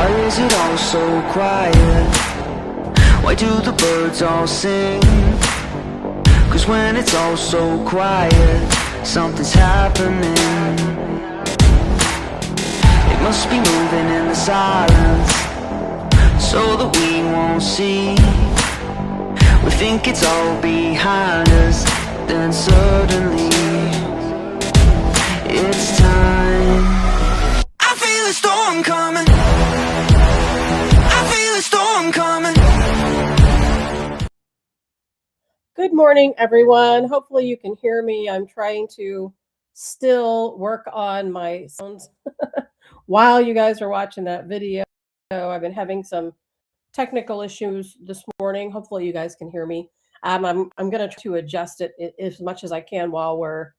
Why is it all so quiet? Why do the birds all sing? 'Cause when it's all so quiet, something's happening. It must be moving in the silence, so that we won't see. We think it's all behind us, then suddenly it's time. I feel a storm coming. I feel a storm coming. Good morning, everyone. Hopefully you can hear me. I'm trying to still work on my sounds while you guys are watching that video. I've been having some technical issues this morning. Hopefully you guys can hear me. I'm going to try to adjust it as much as I can while we're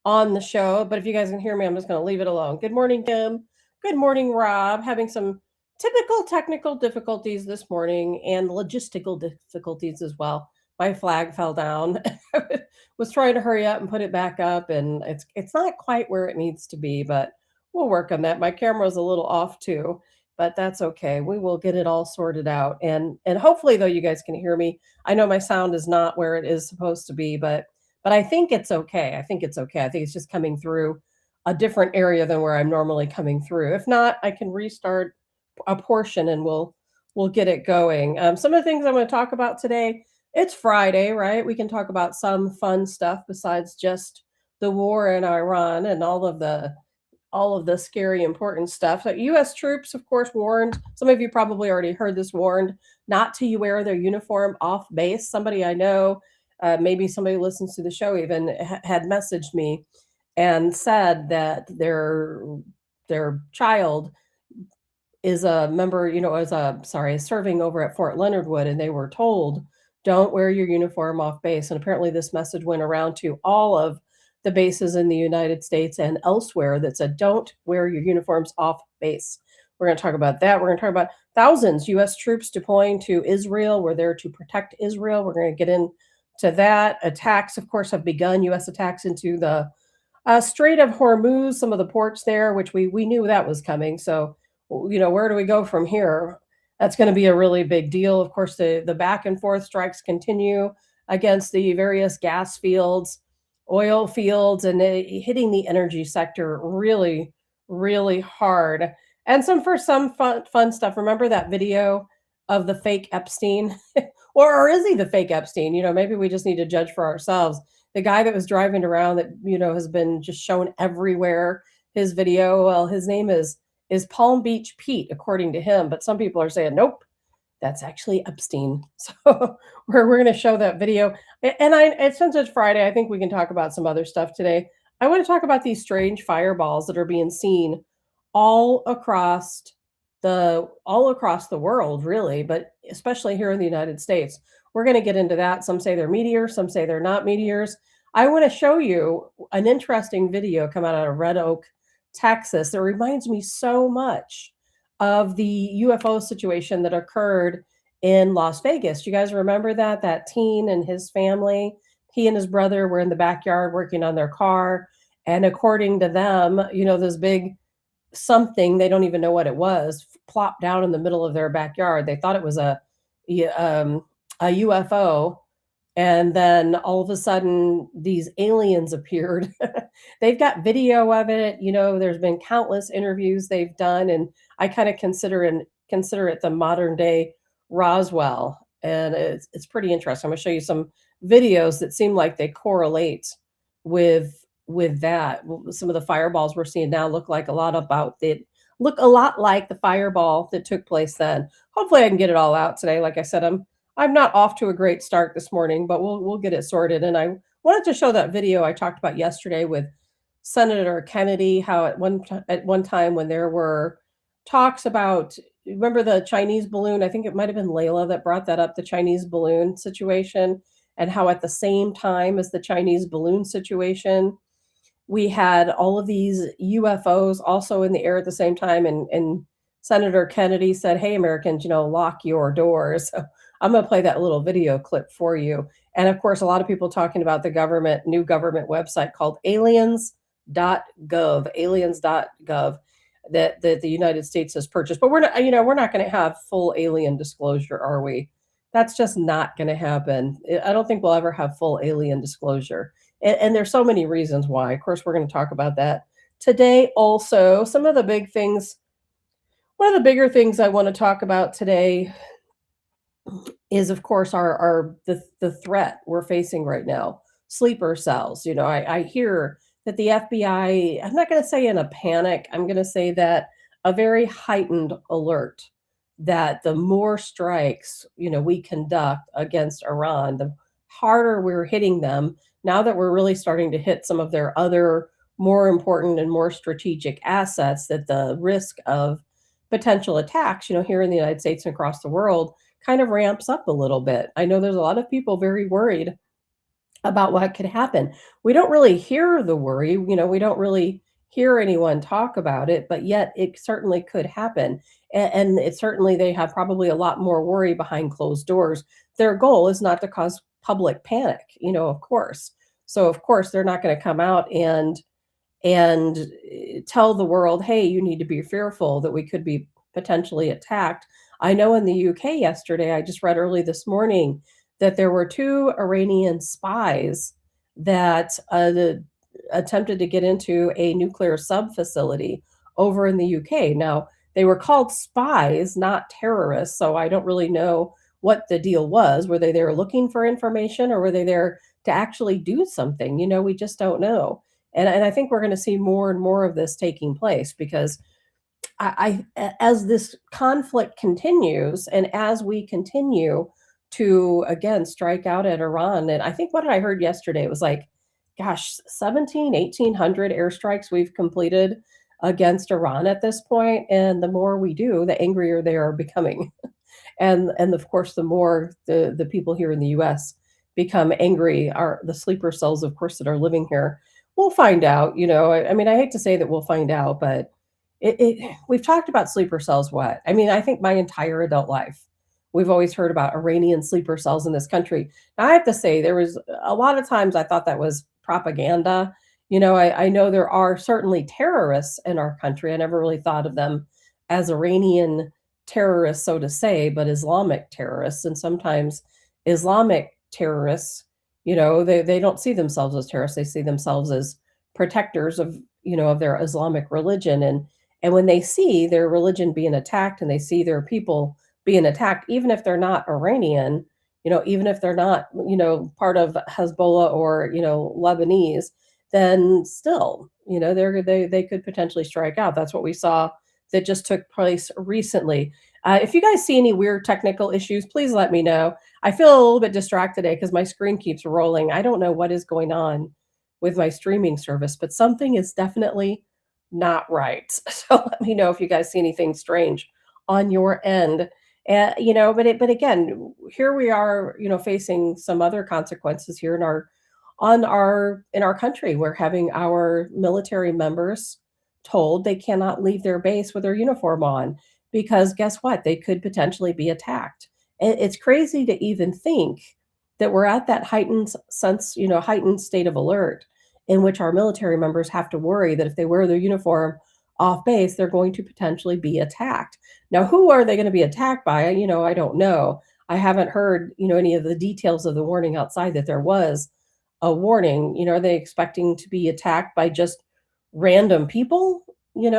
on the show. But if you guys can hear me, I'm just going to leave it alone. Good morning, Kim. Good morning, Rob. Having some typical technical difficulties this morning and logistical difficulties as well. My flag fell down. I was trying to hurry up and put it back up, and it's not quite where it needs to be, but we'll work on that. My camera's a little off too, but that's okay. We will get it all sorted out. And hopefully though you guys can hear me. I know my sound is not where it is supposed to be, but I think it's okay. I think it's okay. I think it's just coming through a different area than where I'm normally coming through. If not, I can restart a portion and we'll get it going. Some of the things I'm going to talk about today. It's Friday, right? We can talk about some fun stuff besides just the war in Iran and all of the scary, important stuff. So U.S. troops, of course, warned. Some of you probably already heard this, warned not to wear their uniform off base. Somebody I know, maybe somebody who listens to the show even had messaged me and said that their child is a member, is serving over at Fort Leonard Wood, and they were told, don't wear your uniform off base. And apparently this message went around to all of the bases in the United States and elsewhere that said, don't wear your uniforms off base. We're going to talk about that. We're going to talk about thousands U.S. troops deploying to Israel. We're there to protect Israel. We're going to get into that. Attacks, of course, have begun. U.S. attacks into the Strait of Hormuz, some of the ports there, which we knew that was coming. So, where do we go from here? That's going to be a really big deal. Of course, the back and forth strikes continue against the various gas fields, oil fields, and hitting the energy sector really, really hard. And some fun stuff. Remember that video of the fake Epstein? or is he the fake Epstein? Maybe we just need to judge for ourselves. The guy that was driving around that, has been just shown everywhere, his video, well, his name is Palm Beach Pete, according to him. But some people are saying, nope, that's actually Epstein. So we're going to show that video. And since it's Friday, I think we can talk about some other stuff today. I want to talk about these strange fireballs that are being seen all across the world, really, but especially here in the United States. We're going to get into that. Some say they're meteors, some say they're not meteors. I want to show you an interesting video come out of Red Oak, Texas, that reminds me so much of the UFO situation that occurred in Las Vegas. You guys remember that teen and his family, he and his brother were in the backyard working on their car. And according to them, this big something, they don't even know what it was, plopped down in the middle of their backyard. They thought it was a UFO. And then all of a sudden, these aliens appeared. They've got video of it. There's been countless interviews they've done, and I kind of consider it the modern day Roswell. And it's pretty interesting. I'm going to show you some videos that seem like they correlate with that. Some of the fireballs we're seeing now look a lot like the fireball that took place then. Hopefully, I can get it all out today. Like I said, I'm not off to a great start this morning, but we'll get it sorted. And I wanted to show that video I talked about yesterday with Senator Kennedy, how at one time when there were talks about, remember the Chinese balloon? I think it might have been Layla that brought that up, the Chinese balloon situation, and how at the same time as the Chinese balloon situation, we had all of these UFOs also in the air at the same time. And Senator Kennedy said, hey, Americans, lock your doors. So I'm going to play that little video clip for you. And of course, a lot of people talking about the new government website called Aliens.gov, Aliens.gov. that the United States has purchased. But we're not going to have full alien disclosure, are we? That's just not going to happen. I don't think we'll ever have full alien disclosure. And there's so many reasons why. Of course, we're going to talk about that today. Also, some of the big things, one of the bigger things I want to talk about today is, of course, the threat we're facing right now. Sleeper cells. I hear that the FBI, I'm not going to say in a panic, I'm going to say that a very heightened alert that the more strikes, we conduct against Iran, the harder we're hitting them. Now that we're really starting to hit some of their other more important and more strategic assets, that the risk of potential attacks, here in the United States and across the world kind of ramps up a little bit. I know there's a lot of people very worried about what could happen. We don't really hear the worry, we don't really hear anyone talk about it, but yet it certainly could happen. And it certainly, they have probably a lot more worry behind closed doors. Their goal is not to cause public panic, of course. So of course they're not going to come out and tell the world, hey, you need to be fearful that we could be potentially attacked. I know in the UK yesterday, I just read early this morning that there were two Iranian spies that attempted to get into a nuclear sub facility over in the UK. Now, they were called spies, not terrorists, so I don't really know what the deal was. Were they there looking for information, or were they there to actually do something? We just don't know. And I think we're going to see more and more of this taking place, because as this conflict continues, and as we continue to again strike out at Iran, and I think what I heard yesterday, it was like, gosh, 1,800 airstrikes we've completed against Iran at this point, and the more we do, the angrier they are becoming. And of course, the more the people here in the US become angry, are the sleeper cells, of course, that are living here. We'll find out. I mean, I hate to say that we'll find out, but we've talked about sleeper cells. What I mean, I think my entire adult life, we've always heard about Iranian sleeper cells in this country. Now, I have to say, there was a lot of times I thought that was propaganda. I know there are certainly terrorists in our country. I never really thought of them as Iranian terrorists, so to say, but Islamic terrorists. And sometimes Islamic terrorists, they don't see themselves as terrorists. They see themselves as protectors of their Islamic religion. And when they see their religion being attacked, and they see their people being attacked, even if they're not Iranian, even if they're not, part of Hezbollah or, Lebanese, then still, they could potentially strike out. That's what we saw that just took place recently. If you guys see any weird technical issues, please let me know. I feel a little bit distracted today because my screen keeps rolling. I don't know what is going on with my streaming service, but something is definitely not right. So let me know if you guys see anything strange on your end. But again, here we are, facing some other consequences here in our country. We're having our military members told they cannot leave their base with their uniform on, because guess what? They could potentially be attacked. It's crazy to even think that we're at that heightened state of alert, in which our military members have to worry that if they wear their uniform off base, they're going to potentially be attacked. Now, who are they going to be attacked by? I don't know. I haven't heard, any of the details of the warning outside, that there was a warning. Are they expecting to be attacked by just random people?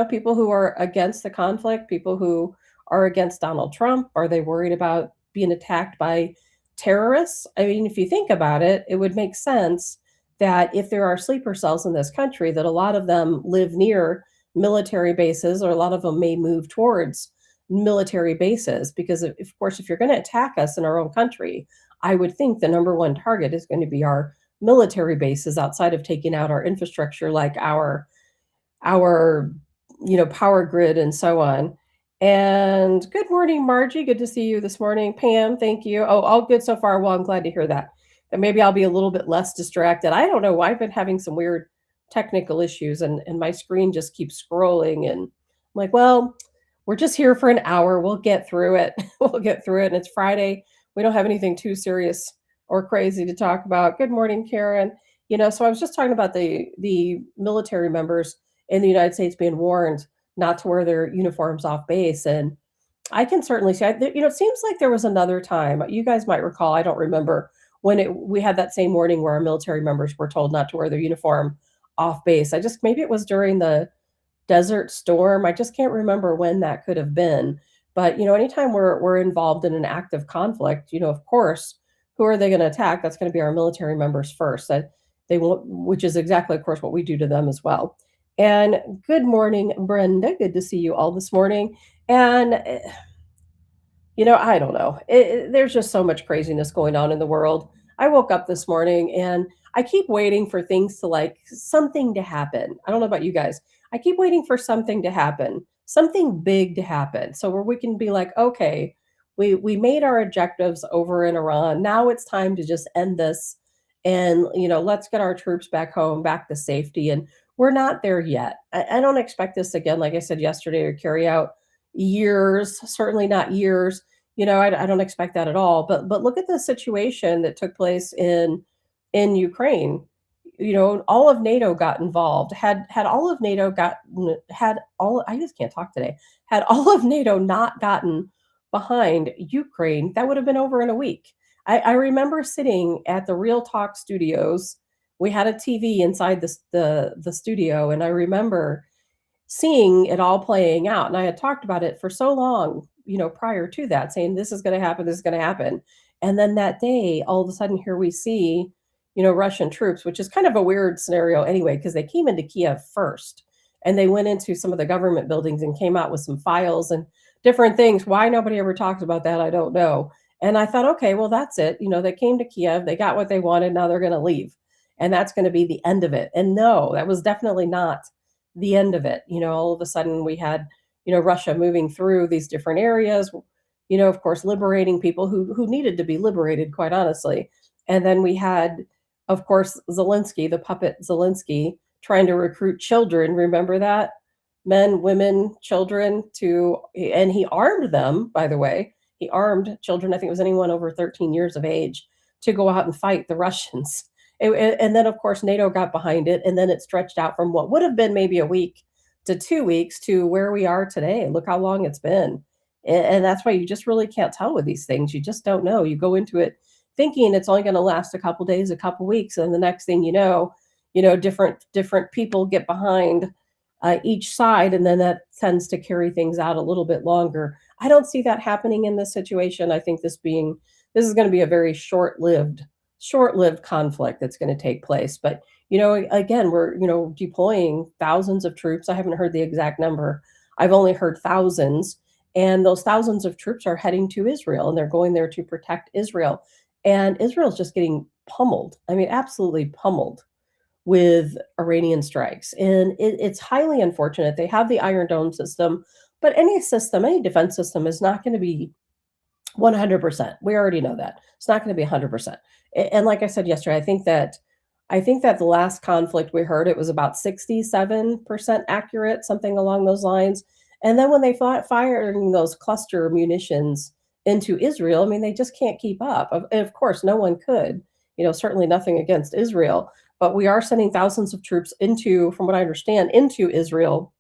People who are against the conflict, people who are against Donald Trump? Are they worried about being attacked by terrorists? I mean, if you think about it, it would make sense that if there are sleeper cells in this country, that a lot of them live near military bases, or a lot of them may move towards military bases, because of course, if you're going to attack us in our own country, I would think the number one target is going to be our military bases, outside of taking out our infrastructure, like our power grid and so on. And good morning, Margie. Good to see you this morning. Pam, thank you. Oh, all good so far. Well, I'm glad to hear that. That maybe I'll be a little bit less distracted. I don't know why I've been having some weird technical issues, and my screen just keeps scrolling. And I'm like, well, we're just here for an hour. We'll get through it. We'll get through it. And it's Friday. We don't have anything too serious or crazy to talk about. Good morning, Karen. So I was just talking about the military members in the United States being warned not to wear their uniforms off base. And I can certainly see, it seems like there was another time, you guys might recall, I don't remember, when we had that same warning where our military members were told not to wear their uniform off base. Maybe it was during the Desert Storm. I just can't remember when that could have been. But, anytime we're involved in an active conflict, of course, who are they going to attack? That's going to be our military members first. That they won't, which is exactly, of course, what we do to them as well. And good morning, Brenda. Good to see you all this morning. And I don't know. There's just so much craziness going on in the world. I woke up this morning and I keep waiting for things to like something to happen. I don't know about you guys. I keep waiting for something to happen, something big to happen, so where we can be like, okay, we made our objectives over in Iran. Now it's time to just end this, and let's get our troops back home, back to safety. And we're not there yet. I don't expect this again, like I said yesterday, to carry out years, certainly not years. I don't expect that at all. But look at the situation that took place in Ukraine. All of NATO got involved. Had all of NATO got had all I just can't talk today. Had all of NATO not gotten behind Ukraine, that would have been over in a week. I remember sitting at the Real Talk studios. We had a TV inside the studio, and I remember seeing it all playing out. And I had talked about it for so long, prior to that, saying this is going to happen, this is going to happen. And then that day, all of a sudden, here we see, Russian troops, which is kind of a weird scenario anyway, because they came into Kiev first and they went into some of the government buildings and came out with some files and different things. Why nobody ever talks about that, I don't know. And I thought, okay, well, that's it. They came to Kiev, they got what they wanted, now they're going to leave. And that's going to be the end of it. And no, that was definitely not the end of it. All of a sudden we had, Russia moving through these different areas, of course, liberating people who needed to be liberated, quite honestly. And then we had, of course, Zelensky, the puppet Zelensky, trying to recruit children. Remember that? Men, women, children and he armed them, by the way. He armed children, I think it was anyone over 13 years of age, to go out and fight the Russians. And then, of course, NATO got behind it, and then it stretched out from what would have been maybe a week to 2 weeks to where we are today. Look how long it's been. And that's why you just really can't tell with these things. You just don't know. You go into it thinking it's only going to last a couple days, a couple weeks, and the next thing different people get behind each side, and then that tends to carry things out a little bit longer. I don't see that happening in this situation. I think this is going to be a very short-lived conflict that's going to take place. But again, we're deploying thousands of troops. I haven't heard the exact number. I've only heard thousands, and those thousands of troops are heading to Israel, and they're going there to protect Israel. And Israel's just getting pummeled. I mean, absolutely pummeled with Iranian strikes. And it's highly unfortunate. They have the Iron Dome system, but any defense system is not going to be 100%. We already know that. It's not going to be 100%. And like I said yesterday, I think that the last conflict we heard, it was about 67% accurate, something along those lines. And then when they firing those cluster munitions into Israel, I mean, they just can't keep up. Of course, no one could, certainly nothing against Israel, but we are sending thousands of troops from what I understand, into Israel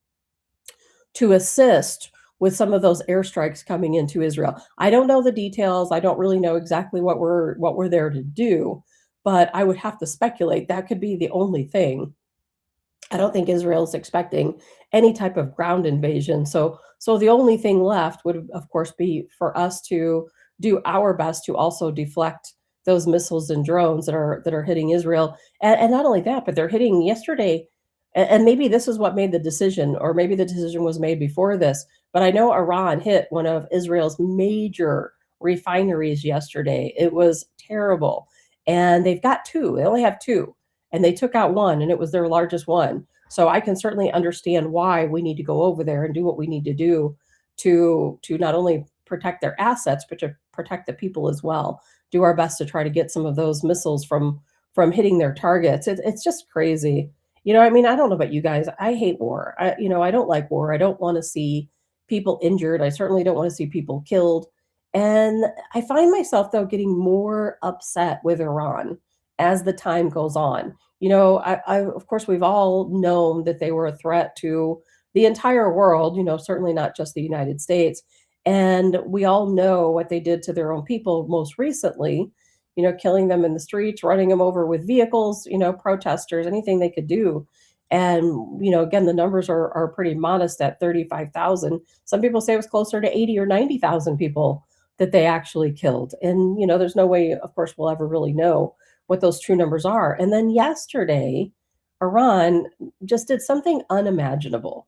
to assist with some of those airstrikes coming into Israel. I don't know the details. I don't really know exactly what we're there to do, but I would have to speculate that could be the only thing. I don't think Israel is expecting any type of ground invasion. So the only thing left would, of course, be for us to do our best to also deflect those missiles and drones that are hitting Israel. And not only that, but they're hitting yesterday. And maybe this is what made the decision, or maybe the decision was made before this. But I know Iran hit one of Israel's major refineries yesterday. It was terrible. And they've got two. They only have two. And they took out one, and it was their largest one. So I can certainly understand why we need to go over there and do what we need to do to not only protect their assets, but to protect the people as well. Do our best to try to get some of those missiles from hitting their targets. It's just crazy. I mean, I don't know about you guys. I hate war. I don't like war. I don't want to see people injured. I certainly don't want to see people killed. And I find myself, though, getting more upset with Iran as the time goes on. Of course, we've all known that they were a threat to the entire world, certainly not just the United States. And we all know what they did to their own people most recently, killing them in the streets, running them over with vehicles, protesters, anything they could do. And, again, the numbers are pretty modest at 35,000. Some people say it was closer to 80 or 90,000 people that they actually killed. And, there's no way, of course, we'll ever really know what those true numbers are. And then yesterday, Iran just did something unimaginable,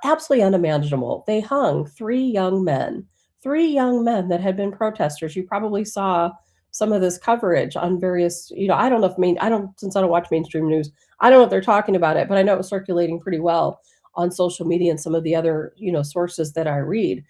absolutely unimaginable. They hung three young men that had been protesters. You probably saw some of this coverage on various, I don't know if since I don't watch mainstream news, I don't know if they're talking about it, but I know it was circulating pretty well on social media and some of the other, sources that I read.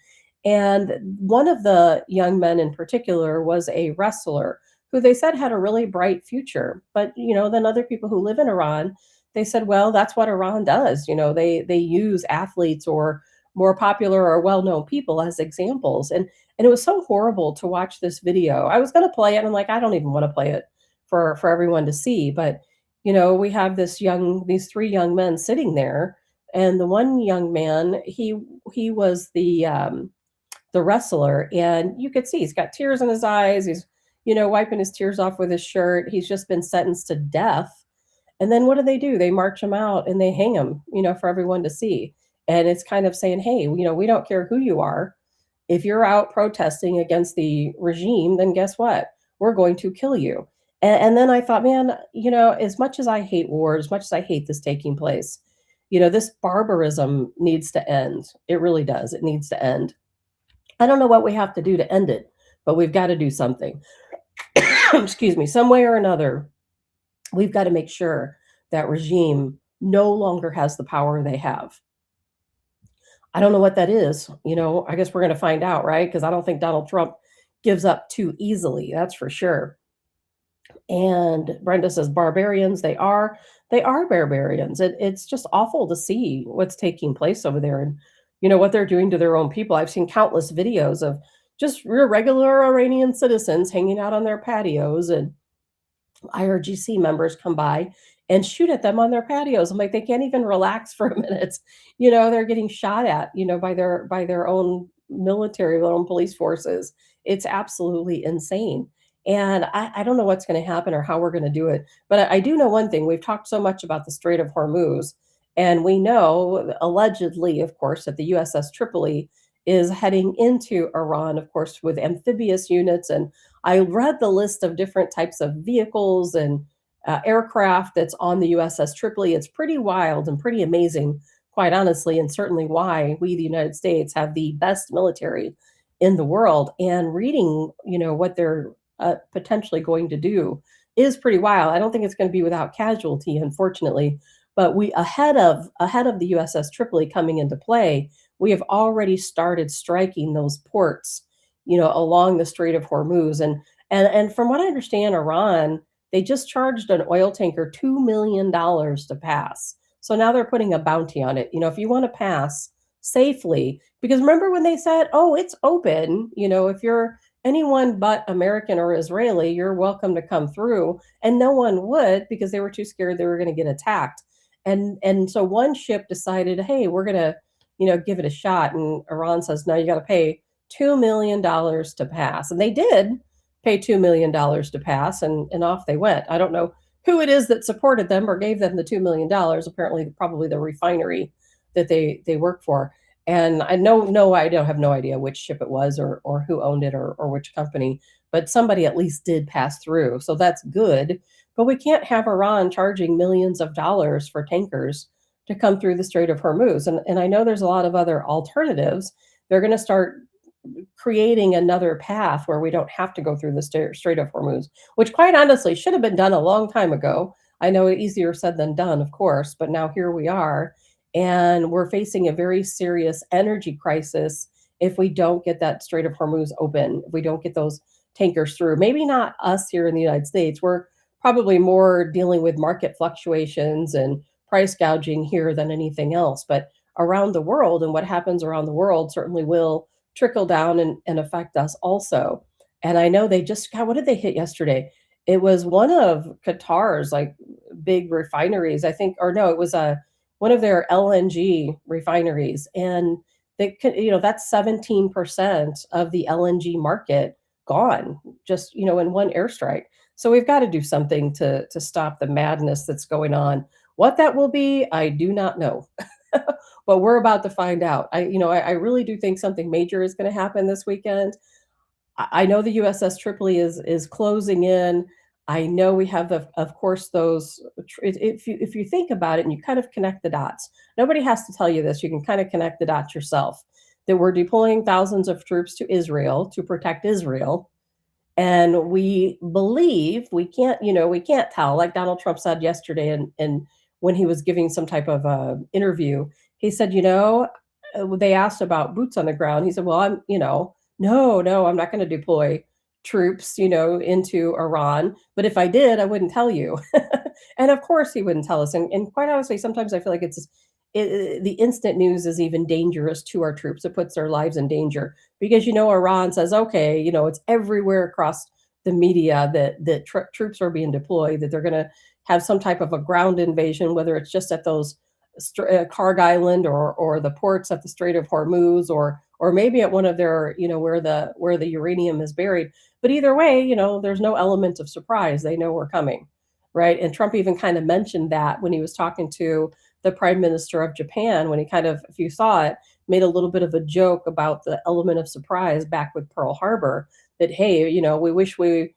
And one of the young men in particular was a wrestler who they said had a really bright future. But, then other people who live in Iran, they said, well, that's what Iran does. They use athletes or more popular or well-known people as examples. And it was so horrible to watch this video. I was going to play it, and I'm like, I don't even want to play it for everyone to see. But, we have these three young men sitting there, and the one young man, he was the wrestler, and you could see he's got tears in his eyes. He's, wiping his tears off with his shirt. He's just been sentenced to death. And then what do? They march him out and they hang him, for everyone to see. And it's kind of saying, hey, we don't care who you are. If you're out protesting against the regime, then guess what? We're going to kill you. And then I thought, man, as much as I hate war, as much as I hate this taking place, this barbarism needs to end. It really does. It needs to end. I don't know what we have to do to end it, but we've got to do something. Excuse me, some way or another, we've got to make sure that regime no longer has the power they have. I don't know what that is. I guess we're going to find out, right? Because I don't think Donald Trump gives up too easily. That's for sure. And Brenda says, barbarians, they are barbarians. It's just awful to see what's taking place over there and, what they're doing to their own people. I've seen countless videos of just regular Iranian citizens hanging out on their patios, and IRGC members come by and shoot at them on their patios. I'm like, they can't even relax for a minute. They're getting shot at, by their own military, their own police forces. It's absolutely insane. And I don't know what's going to happen or how we're going to do it. But I do know one thing. We've talked so much about the Strait of Hormuz, and we know, allegedly, of course, that the USS Tripoli is heading into Iran, of course, with amphibious units. And I read the list of different types of vehicles and aircraft that's on the USS Tripoli. It's pretty wild and pretty amazing, quite honestly, and certainly why we, the United States, have the best military in the world. And reading, what they're potentially going to do is pretty wild. I don't think it's going to be without casualty, unfortunately. But we ahead of the USS Tripoli coming into play, we have already started striking those ports, along the Strait of Hormuz. And from what I understand, Iran, they just charged an oil tanker $2 million to pass. So now they're putting a bounty on it. If you want to pass safely, because remember when they said, oh, it's open, if you're anyone but American or Israeli, you're welcome to come through. And no one would, because they were too scared they were going to get attacked. And so one ship decided, hey, we're going to, give it a shot. And Iran says, no, you got to pay $2 million to pass. And they did pay $2 million to pass, and off they went. I don't know who it is that supported them or gave them the $2 million. Apparently, probably the refinery that they work for. And I have no idea which ship it was or who owned it or which company, but somebody at least did pass through. So that's good. But we can't have Iran charging millions of dollars for tankers to come through the Strait of Hormuz. And I know there's a lot of other alternatives. They're going to start creating another path where we don't have to go through the Strait of Hormuz, which quite honestly should have been done a long time ago. I know easier said than done, of course, but now here we are. And we're facing a very serious energy crisis if we don't get that Strait of Hormuz open, if we don't get those tankers through. Maybe not us here in the United States. We're probably more dealing with market fluctuations and price gouging here than anything else. But around the world, and what happens around the world certainly will trickle down and affect us also. And I know they just, God, what did they hit yesterday? It was one of Qatar's like big refineries, I think, or no, it was one of their LNG refineries, and that's 17% of the LNG market gone, just in one airstrike. So we've got to do something to stop the madness that's going on. What that will be, I do not know. But we're about to find out. I really do think something major is going to happen this weekend. I know the USS Tripoli is closing in. I know we have of course, those. If you think about it and you kind of connect the dots, nobody has to tell you this. You can kind of connect the dots yourself. That we're deploying thousands of troops to Israel to protect Israel, and we believe we can't tell. Like Donald Trump said yesterday, and when he was giving some type of interview, he said, they asked about boots on the ground. He said, well, no, I'm not going to deploy troops, into Iran. But if I did, I wouldn't tell you. And of course he wouldn't tell us. And quite honestly, sometimes I feel like the instant news is even dangerous to our troops. It puts their lives in danger because, Iran says, okay, it's everywhere across the media that troops are being deployed, that they're going to have some type of a ground invasion, whether it's just at those Karg Island or the ports at the Strait of Hormuz, or maybe at one of their, where the uranium is buried. But either way, there's no element of surprise. They know we're coming, right? And Trump even kind of mentioned that when he was talking to the Prime Minister of Japan, when he kind of, if you saw it, made a little bit of a joke about the element of surprise back with Pearl Harbor, that, hey, we wish we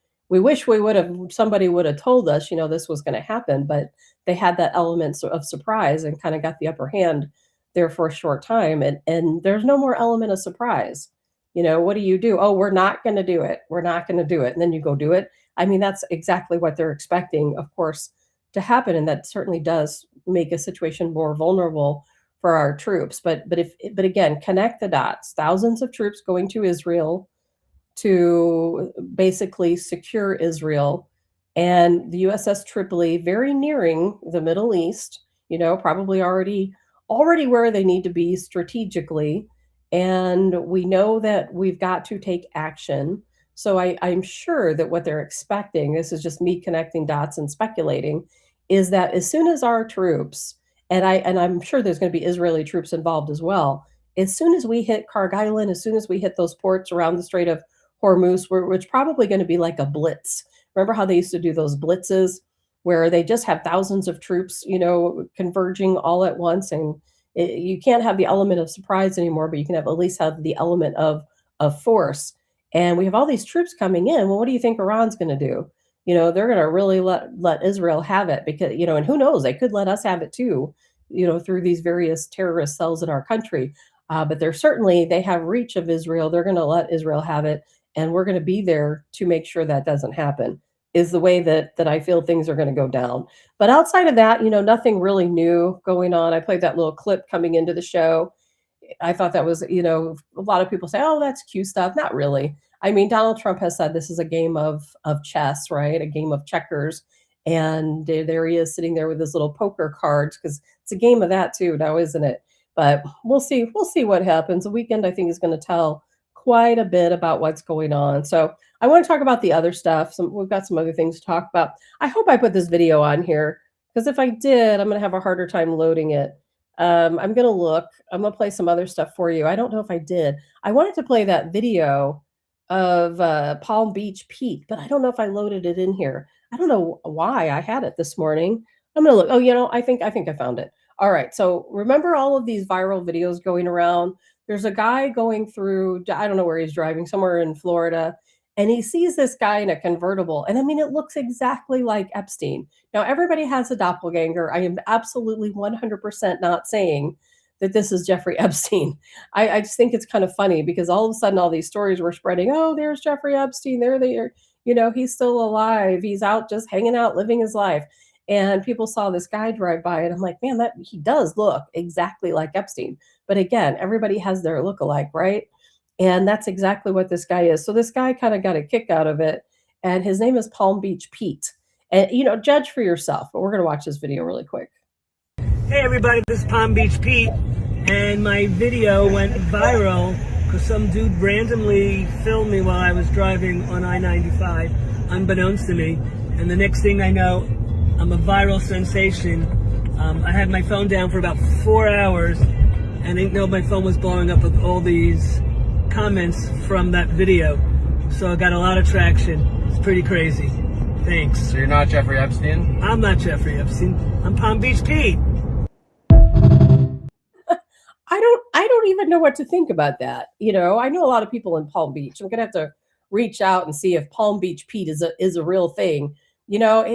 somebody would have told us, this was going to happen, but they had that element of surprise and kind of got the upper hand there for a short time. And there's no more element of surprise. What do you do? Oh, we're not going to do it. We're not going to do it. And then you go do it. I mean, that's exactly what they're expecting, of course, to happen. And that certainly does make a situation more vulnerable for our troops. But again, connect the dots. Thousands of troops going to Israel to basically secure Israel, and the USS Tripoli very nearing the Middle East, probably already where they need to be strategically. And we know that we've got to take action. So I'm sure that what they're expecting, this is just me connecting dots and speculating, is that as soon as our troops, and I'm sure there's going to be Israeli troops involved as well, as soon as we hit Karg Island, as soon as we hit those ports around the Strait of Hormuz, which probably going to be like a blitz. Remember how they used to do those blitzes where they just have thousands of troops, converging all at once, and you can't have the element of surprise anymore, but you can at least have the element of force. And we have all these troops coming in. Well, what do you think Iran's going to do? They're going to really let Israel have it because, and who knows, they could let us have it too, through these various terrorist cells in our country. But they have reach of Israel. They're going to let Israel have it. And we're going to be there to make sure that doesn't happen, is the way that I feel things are going to go down. But outside of that, nothing really new going on. I played that little clip coming into the show. I thought that was, a lot of people say, oh, that's cute stuff. Not really. I mean, Donald Trump has said this is a game of chess, right? A game of checkers. And there he is sitting there with his little poker cards, because it's a game of that too now, isn't it? But we'll see what happens. The weekend, I think, is going to tell quite a bit about what's going on. So I want to talk about the other stuff. We've got some other things to talk about. I hope I put this video on here, because if I did, I'm going to have a harder time loading it. I'm going to look. I'm going to play some other stuff for you. I don't know if I did. I wanted to play that video of Palm Beach Pete, but I don't know if I loaded it in here. I don't know why I had it this morning. I'm going to look. Oh, I think I found it. All right. So remember all of these viral videos going around? There's a guy going through, I don't know where he's driving, somewhere in Florida, and he sees this guy in a convertible. And I mean, it looks exactly like Epstein. Now, everybody has a doppelganger. I am absolutely 100% not saying that this is Jeffrey Epstein. I just think it's kind of funny, because all of a sudden all these stories were spreading. Oh, there's Jeffrey Epstein. There they are. He's still alive. He's out just hanging out, living his life. And people saw this guy drive by, and I'm like, man, he does look exactly like Epstein. But again, everybody has their look-alike, right? And that's exactly what this guy is. So this guy kind of got a kick out of it, and his name is Palm Beach Pete. And, judge for yourself. But we're going to watch this video really quick. Hey, everybody, this is Palm Beach Pete, and my video went viral because some dude randomly filmed me while I was driving on I-95, unbeknownst to me. And the next thing I know, I'm a viral sensation I had my phone down for about 4 hours and didn't know my phone was blowing up with all these comments from that video. So I got a lot of traction. It's pretty crazy. Thanks. So you're not Jeffrey Epstein? I'm not Jeffrey Epstein. I'm Palm Beach Pete. I don't even know what to think about that. You know, I know a lot of people in Palm Beach. I'm gonna have to reach out and see if Palm Beach Pete is a real thing. You know,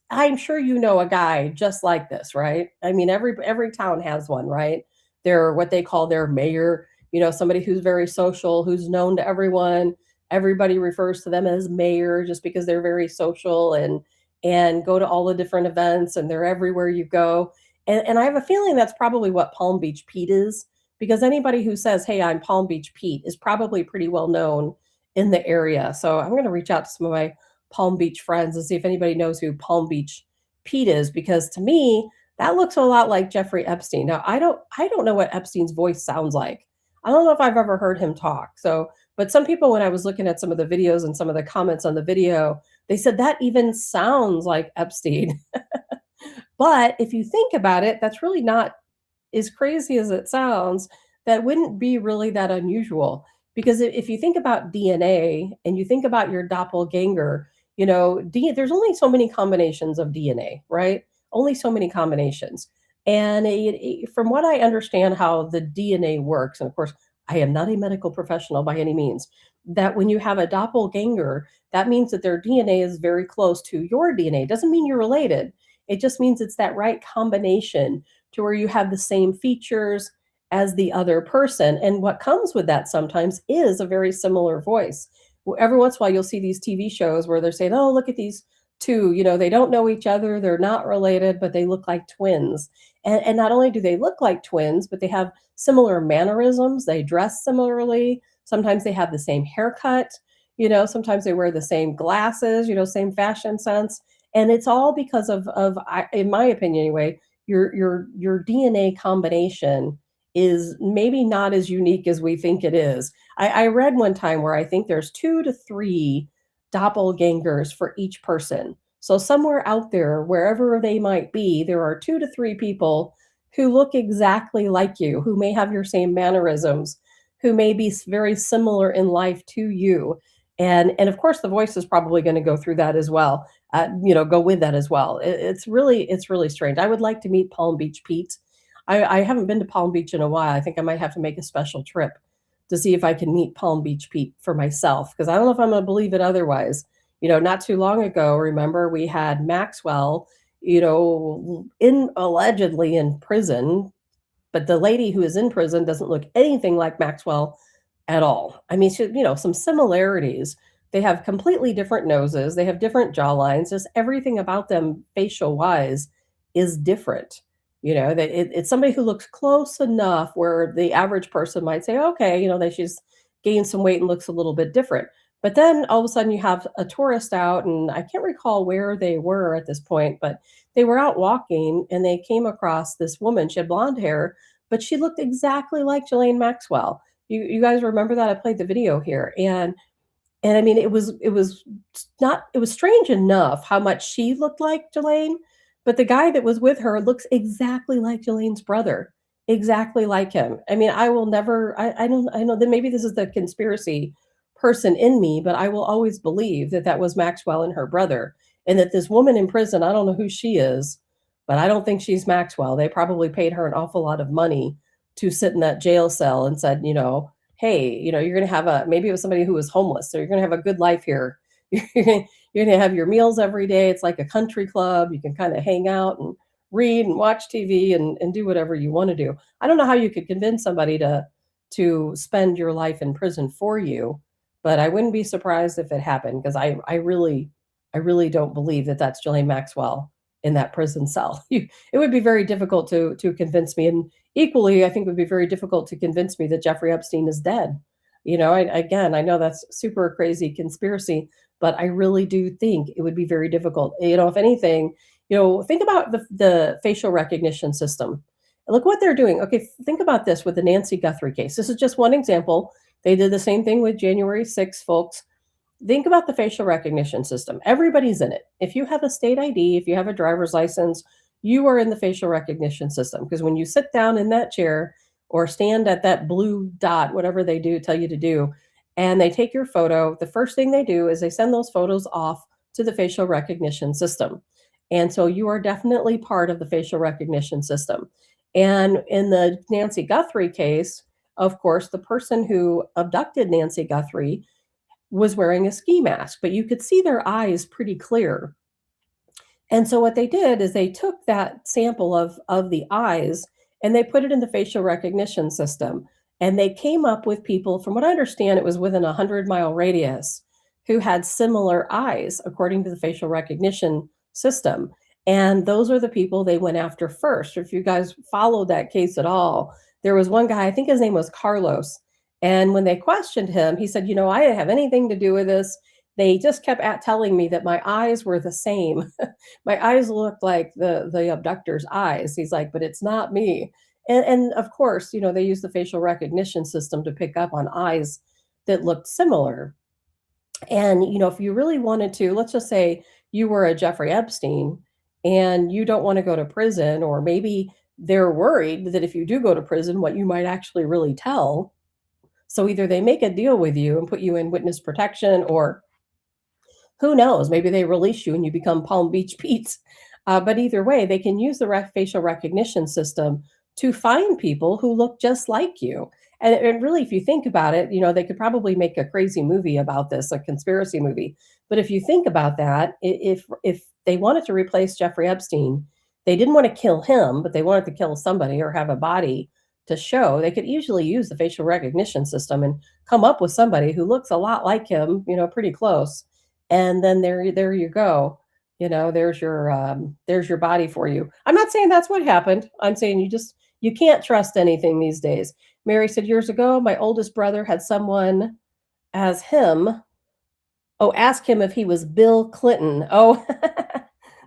I'm sure you know a guy just like this, right? I mean, every town has one, right? They're what they call their mayor. You know, somebody who's very social, who's known to everyone. Everybody refers to them as mayor just because they're very social and go to all the different events and they're everywhere you go. And I have a feeling that's probably what Palm Beach Pete is, because anybody who says, "Hey, I'm Palm Beach Pete," is probably pretty well known in the area. So I'm going to reach out to some of my Palm Beach friends and see if anybody knows who Palm Beach Pete is, because to me, that looks a lot like Jeffrey Epstein. Now, I don't know what Epstein's voice sounds like. I don't know if I've ever heard him talk. So, but some people, when I was looking at some of the videos and some of the comments on the video, they said that even sounds like Epstein. But if you think about it, that's really not as crazy as it sounds. That wouldn't be really that unusual. Because if you think about DNA and you think about your doppelganger, you know, there's only so many combinations of DNA, right? Only so many combinations. And from what I understand how the DNA works, and of course, I am not a medical professional by any means, that when you have a doppelganger, that means that their DNA is very close to your DNA. It doesn't mean you're related. It just means it's that right combination to where you have the same features as the other person. And what comes with that sometimes is a very similar voice. Every once in a while, you'll see these TV shows where they're saying, "Oh, look at these two, you know, they don't know each other, they're not related, but they look like twins." And not only do they look like twins, but they have similar mannerisms, they dress similarly, sometimes they have the same haircut, you know, sometimes they wear the same glasses, you know, same fashion sense. And it's all because in my opinion anyway, your DNA combination is maybe not as unique as we think it is. I read one time where I think there's 2 to 3 doppelgangers for each person. So somewhere out there, wherever they might be, there are 2 to 3 people who look exactly like you, who may have your same mannerisms, who may be very similar in life to you. And of course, the voice is probably going to go through that as well. You know, go with that as well. It's really strange. I would like to meet Palm Beach Pete. I haven't been to Palm Beach in a while. I think I might have to make a special trip to see if I can meet Palm Beach Pete for myself, because I don't know if I'm going to believe it otherwise. You know, not too long ago, remember, we had Maxwell, you know, allegedly in prison, but the lady who is in prison doesn't look anything like Maxwell at all. I mean, you know, some similarities. They have completely different noses. They have different jawlines. Just everything about them, facial wise, is different. You know, that it's somebody who looks close enough where the average person might say, okay, you know, that she's gained some weight and looks a little bit different. But then all of a sudden you have a tourist out, and I can't recall where they were at this point, but they were out walking and they came across this woman. She had blonde hair, but she looked exactly like Ghislaine Maxwell. You guys remember that? I played the video here. And I mean, it was strange enough how much she looked like Ghislaine, but the guy that was with her looks exactly like Ghislaine's brother, exactly like him. I mean, I will never, I know that maybe this is the conspiracy person in me, but I will always believe that that was Maxwell and her brother, and that this woman in prison, I don't know who she is, but I don't think she's Maxwell. They probably paid her an awful lot of money to sit in that jail cell and said, you know, hey, you know, you're going to have maybe it was somebody who was homeless, so you're going to have a good life here. You're going to have your meals every day. It's like a country club. You can kind of hang out and read and watch TV and do whatever you want to do. I don't know how you could convince somebody to spend your life in prison for you, but I wouldn't be surprised if it happened, because I really don't believe that that's Ghislaine Maxwell in that prison cell. It would be very difficult to convince me, and equally, I think it would be very difficult to convince me that Jeffrey Epstein is dead. You know, again, I know that's super crazy conspiracy, but I really do think it would be very difficult. You know, if anything, you know, think about the facial recognition system. Look what they're doing. Okay, think about this with the Nancy Guthrie case. This is just one example. They did the same thing with January 6th, folks. Think about the facial recognition system. Everybody's in it. If you have a state ID, if you have a driver's license, you are in the facial recognition system. Because when you sit down in that chair or stand at that blue dot, whatever they do tell you to do, and they take your photo, the first thing they do is they send those photos off to the facial recognition system. And so you are definitely part of the facial recognition system. And in the Nancy Guthrie case, of course, the person who abducted Nancy Guthrie was wearing a ski mask, but you could see their eyes pretty clear. And so what they did is they took that sample of the eyes and they put it in the facial recognition system. And they came up with people, from what I understand, it was within a 100-mile radius, who had similar eyes according to the facial recognition system. And those are the people they went after first. If you guys followed that case at all, there was one guy, I think his name was Carlos. And when they questioned him, he said, I didn't have anything to do with this. They just kept telling me that my eyes were the same. My eyes looked like the abductor's eyes. He's like, but it's not me. And of course, they use the facial recognition system to pick up on eyes that looked similar. And, if you really wanted to, let's just say you were a Jeffrey Epstein and you don't want to go to prison, or maybe they're worried that if you do go to prison, what you might actually really tell. So either they make a deal with you and put you in witness protection, or who knows, maybe they release you and you become Palm Beach Pete. But either way, they can use the facial recognition system to find people who look just like you. And really, if you think about it, they could probably make a crazy movie about this, a conspiracy movie. But if you think about that, if they wanted to replace Jeffrey Epstein, they didn't want to kill him, but they wanted to kill somebody or have a body to show, they could easily use the facial recognition system and come up with somebody who looks a lot like him, pretty close. And then there you go. There's your body for you. I'm not saying that's what happened. I'm saying you can't trust anything these days. Mary said, years ago, my oldest brother had someone as him. Oh, ask him if he was Bill Clinton. Oh,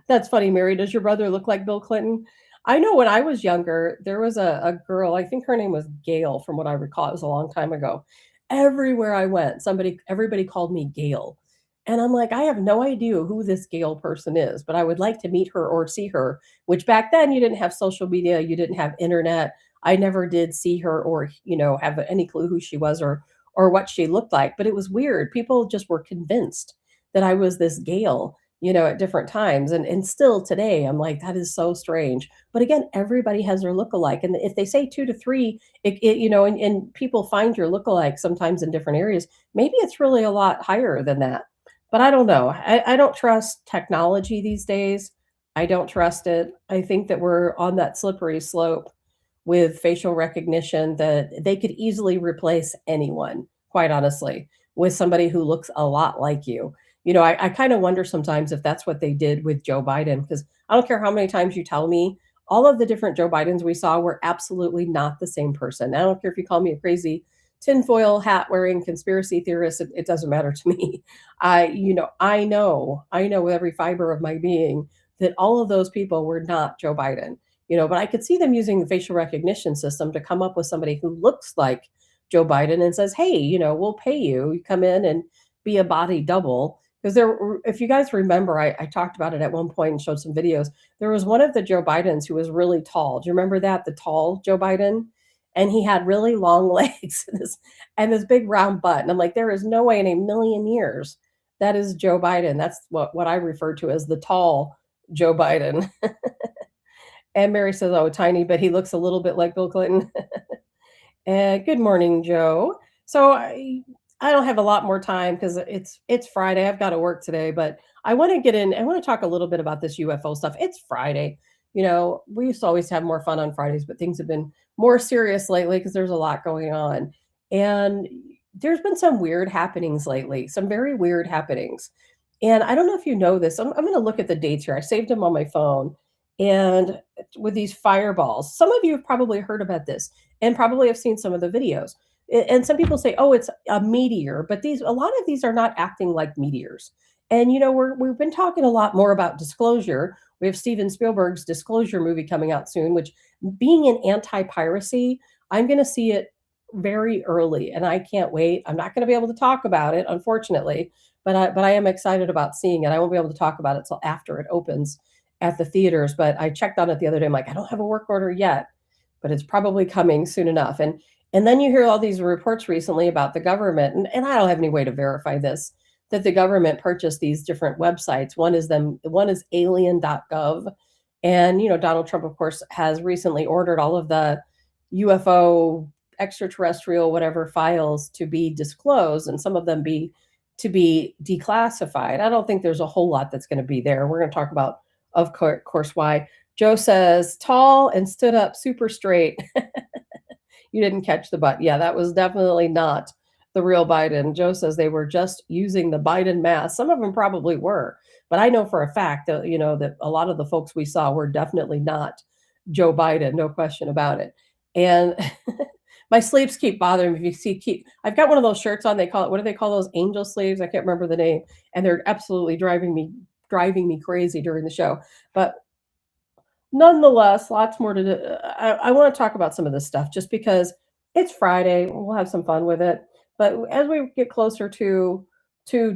that's funny, Mary. Does your brother look like Bill Clinton? I know when I was younger, there was a girl, I think her name was Gail, from what I recall. It was a long time ago. Everywhere I went, everybody called me Gail. And I'm like, I have no idea who this Gail person is, but I would like to meet her or see her, which back then you didn't have social media, you didn't have internet. I never did see her or, have any clue who she was or what she looked like. But it was weird. People just were convinced that I was this Gail, at different times. And still today, I'm like, that is so strange. But again, everybody has their lookalike. And if they say 2 to 3, and people find your lookalike sometimes in different areas, maybe it's really a lot higher than that. But I don't know. I don't trust technology these days. I don't trust it. I think that we're on that slippery slope with facial recognition, that they could easily replace anyone, quite honestly, with somebody who looks a lot like you. I kind of wonder sometimes if that's what they did with Joe Biden, because I don't care how many times you tell me, all of the different Joe Bidens we saw were absolutely not the same person. I don't care if you call me a crazy tinfoil hat wearing conspiracy theorist. It doesn't matter to me. I know with every fiber of my being that all of those people were not Joe Biden, but I could see them using the facial recognition system to come up with somebody who looks like Joe Biden and says, hey, we'll pay you. You come in and be a body double. Because if you guys remember, I talked about it at one point and showed some videos. There was one of the Joe Bidens who was really tall. Do you remember that? The tall Joe Biden? And he had really long legs and this big round butt. And I'm like, there is no way in a million years that is Joe Biden. That's what I refer to as the tall Joe Biden. And Mary says, oh, tiny, but he looks a little bit like Bill Clinton. And good morning, Joe. So I don't have a lot more time because it's Friday. I've got to work today, but I want to get in. I want to talk a little bit about this UFO stuff. It's Friday. We used to always have more fun on Fridays, but things have been more serious lately because there's a lot going on. And there's been some weird happenings lately, some very weird happenings. And I don't know if you know this. I'm going to look at the dates here. I saved them on my phone. And with these fireballs, some of you have probably heard about this and probably have seen some of the videos. And some people say, oh, it's a meteor, but a lot of these are not acting like meteors. And, we've been talking a lot more about disclosure. We have Steven Spielberg's Disclosure movie coming out soon, which, being an anti-piracy, I'm going to see it very early, and I can't wait. I'm not going to be able to talk about it, unfortunately, but I am excited about seeing it. I won't be able to talk about it till after it opens. at the theaters, but I checked on it the other day. I'm like, I don't have a work order yet, but it's probably coming soon enough. And then you hear all these reports recently about the government, and I don't have any way to verify this, that the government purchased these different websites. One is Alien.gov. And Donald Trump, of course, has recently ordered all of the UFO, extraterrestrial, whatever files to be disclosed, and some of them to be declassified. I don't think there's a whole lot that's going to be there. We're going to talk about, of course, why. Joe says, tall and stood up super straight. You didn't catch the butt. Yeah, that was definitely not the real Biden. Joe says they were just using the Biden mask. Some of them probably were, but I know for a fact that, that a lot of the folks we saw were definitely not Joe Biden, no question about it. And my sleeves keep bothering me. If you see, I've got one of those shirts on. What do they call those? Angel sleeves? I can't remember the name. And they're absolutely driving me crazy during the show. But nonetheless, lots more to do. I want to talk about some of this stuff just because it's Friday. We'll have some fun with it. But as we get closer to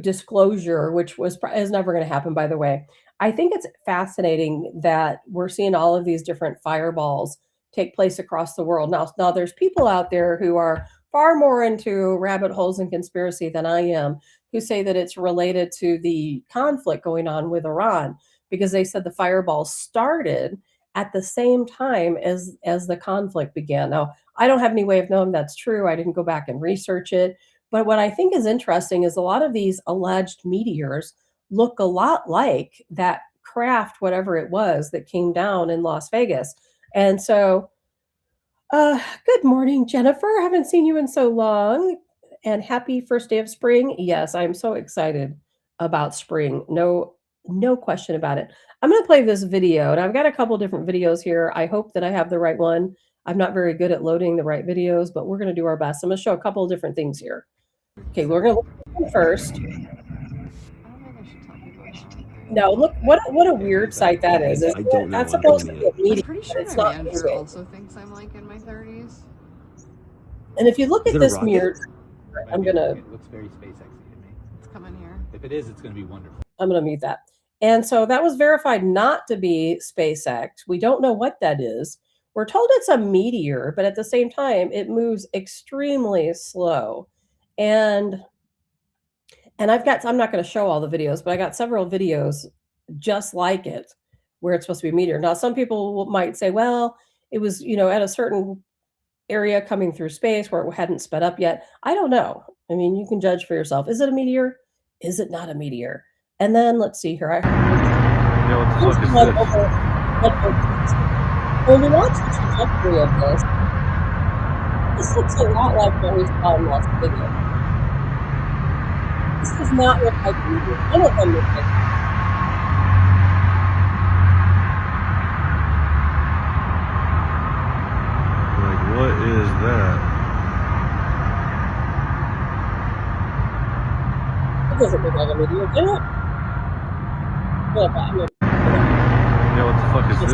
disclosure, which is never going to happen, by the way, I think it's fascinating that we're seeing all of these different fireballs take place across the world. Now there's people out there who are far more into rabbit holes and conspiracy than I am, who say that it's related to the conflict going on with Iran, because they said the fireballs started at the same time as the conflict began. Now, I don't have any way of knowing that's true. I didn't go back and research it. But what I think is interesting is a lot of these alleged meteors look a lot like that craft, whatever it was, that came down in Las Vegas. And so, good morning, Jennifer. I haven't seen you in so long. And happy first day of spring. Yes, I'm so excited about spring. No question about it. I'm going to play this video, and I've got a couple different videos here. I hope that I have the right one. I'm not very good at loading the right videos, but we're going to do our best. I'm going to show a couple of different things here. Okay, we're going to look at one first. No, look, what a weird site that is. I don't know. That's supposed to be a meeting. I'm pretty sure It's my not manager also thinks I'm like in my 30s. And if you look at this mirror, I'm going to... It looks very SpaceX-y to me. It's coming here. If it is, it's going to be wonderful. I'm going to mute that. And so that was verified not to be SpaceX. We don't know what that is. We're told it's a meteor, but at the same time, it moves extremely slow. And I'm not going to show all the videos, but I got several videos just like it, where it's supposed to be a meteor. Now, some people might say, well, it was, at a certain area coming through space where it hadn't sped up yet. I don't know. I mean, you can judge for yourself. Is it a meteor? Is it not a meteor? And then let's see here. What the fuck is this? When we watch the trajectory of this looks a lot like what we saw in Las Vegas. This does not look like a meteor. None of them look like it. Like, what is that? It doesn't look like a meteor, does it? Yeah, what the fuck is this?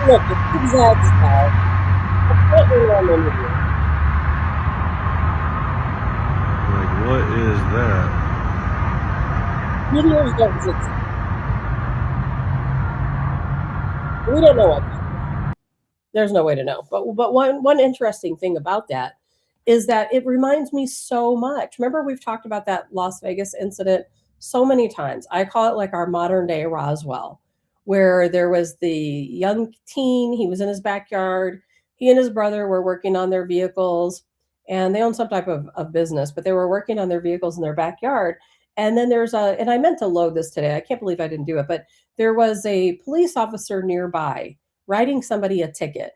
Look, the zigzag style. Completely normal meteor. Like, what is that? Meteors don't zigzag. We don't know what that is. There's no way to know. But one interesting thing about that is that it reminds me so much. Remember, we've talked about that Las Vegas incident so many times. I call it like our modern day Roswell, where there was the young teen. He was in his backyard. He and his brother were working on their vehicles, and they own some type of business, but they were working on their vehicles in their backyard. And then and I meant to load this today. I can't believe I didn't do it, but there was a police officer nearby writing somebody a ticket.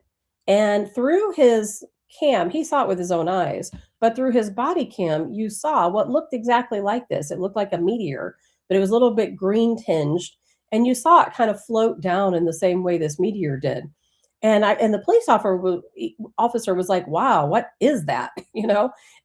And through his cam, he saw it with his own eyes, but through his body cam, you saw what looked exactly like this. It looked like a meteor, but it was a little bit green tinged. And you saw it kind of float down in the same way this meteor did. And the police officer was like, wow, what is that?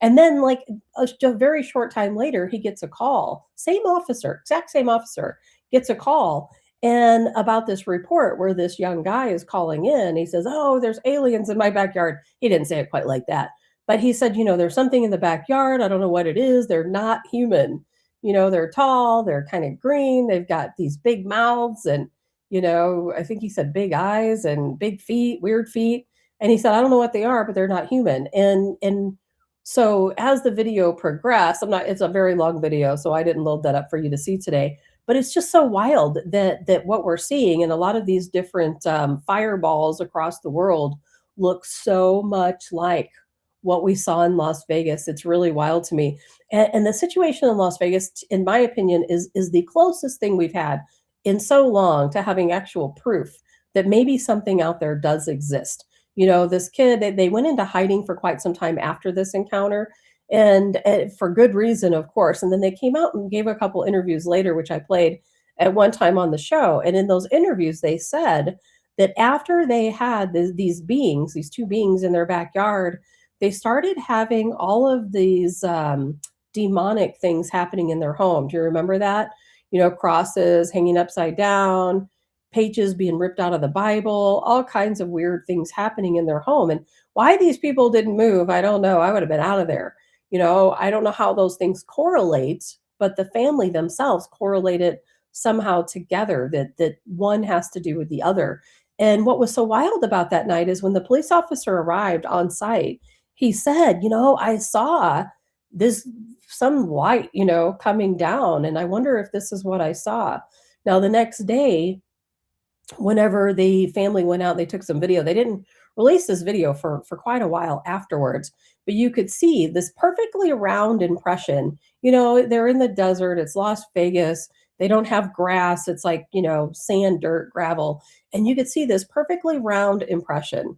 And then like a very short time later, he gets a call. Exact same officer gets a call. And about this report where this young guy is calling in, he says, "Oh, there's aliens in my backyard." He didn't say it quite like that, but he said, "There's something in the backyard. I don't know what it is. They're not human. They're tall, they're kind of green, they've got these big mouths, and, I think he said big eyes and big feet, weird feet." And he said, "I don't know what they are, but they're not human." And so as the video progressed, it's a very long video, so I didn't load that up for you to see today, but it's just so wild that what we're seeing, and a lot of these different fireballs across the world look so much like what we saw in Las Vegas. It's really wild to me. And the situation in Las Vegas, in my opinion, is the closest thing we've had in so long to having actual proof that maybe something out there does exist. This kid, they went into hiding for quite some time after this encounter, and for good reason, of course. And then they came out and gave a couple interviews later, which I played at one time on the show. And in those interviews, they said that after they had these two beings in their backyard, they started having all of these demonic things happening in their home. Do you remember that? Crosses hanging upside down, pages being ripped out of the Bible, all kinds of weird things happening in their home. And why these people didn't move, I don't know. I would have been out of there. I don't know how those things correlate, but the family themselves correlated somehow together, that one has to do with the other. And what was so wild about that night is when the police officer arrived on site, he said, "I saw this some light, coming down, and I wonder if this is what I saw." Now, the next day, whenever the family went out, they took some video. They didn't release this video for quite a while afterwards, but you could see this perfectly round impression. They're in the desert, it's Las Vegas. They don't have grass. It's like, sand, dirt, gravel. And you could see this perfectly round impression.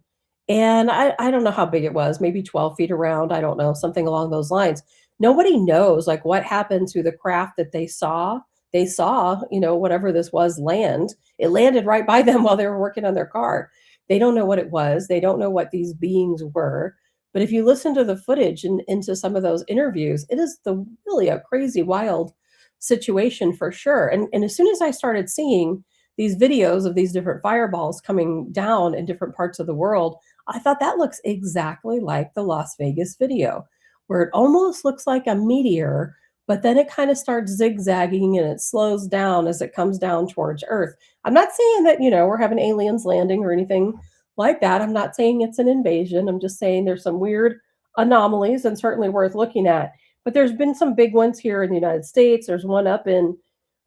And I don't know how big it was, maybe 12 feet around. I don't know, something along those lines. Nobody knows like what happened to the craft that they saw. They saw, whatever this was land. It landed right by them while they were working on their car. They don't know what it was. They don't know what these beings were. But if you listen to the footage and into some of those interviews, it is really a crazy, wild situation for sure. And as soon as I started seeing these videos of these different fireballs coming down in different parts of the world, I thought that looks exactly like the Las Vegas video, where it almost looks like a meteor, but then it kind of starts zigzagging and it slows down as it comes down towards Earth. I'm not saying that, we're having aliens landing or anything like that. I'm not saying it's an invasion. I'm just saying there's some weird anomalies and certainly worth looking at. But there's been some big ones here in the United States. There's one up in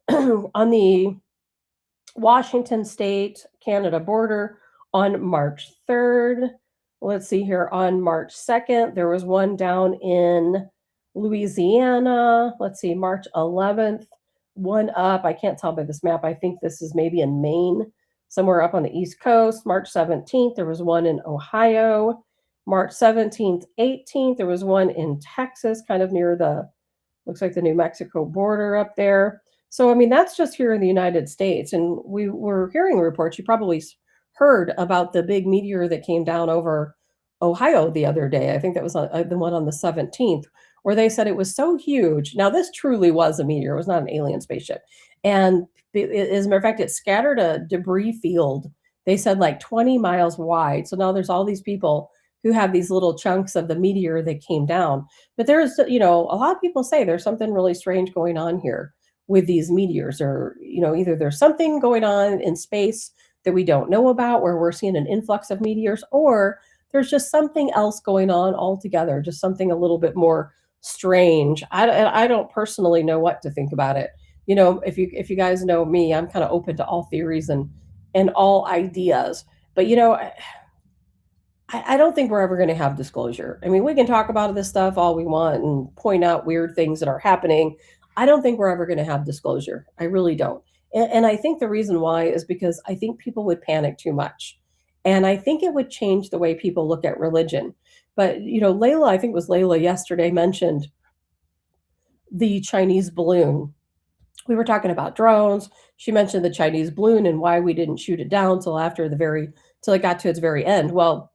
on the Washington State Canada border on March 3rd. Let's see here, on March 2nd, there was one down in Louisiana. Let's see, March 11th, one up. I can't tell by this map. I think this is maybe in Maine, somewhere up on the East Coast. March 17th, there was one in Ohio. March 17th, 18th, there was one in Texas, kind of near looks like the New Mexico border up there. So, I mean, that's just here in the United States. And we were hearing reports, you probably heard about the big meteor that came down over Ohio the other day. I think that was the one on the 17th, where they said it was so huge. Now, this truly was a meteor. It was not an alien spaceship. And as a matter of fact, it scattered a debris field, they said like 20 miles wide. So now there's all these people who have these little chunks of the meteor that came down. But there's, a lot of people say there's something really strange going on here with these meteors, or, either there's something going on in space that we don't know about, where we're seeing an influx of meteors, or there's just something else going on altogether, just something a little bit more strange. I don't personally know what to think about it. If you guys know me, I'm kind of open to all theories and all ideas. But I don't think we're ever going to have disclosure. I mean, we can talk about this stuff all we want and point out weird things that are happening. I don't think we're ever going to have disclosure. I really don't. And I think the reason why is because I think people would panic too much. And I think it would change the way people look at religion. But, Layla, I think it was Layla yesterday, mentioned the Chinese balloon. We were talking about drones. She mentioned the Chinese balloon and why we didn't shoot it down till it got to its very end. Well,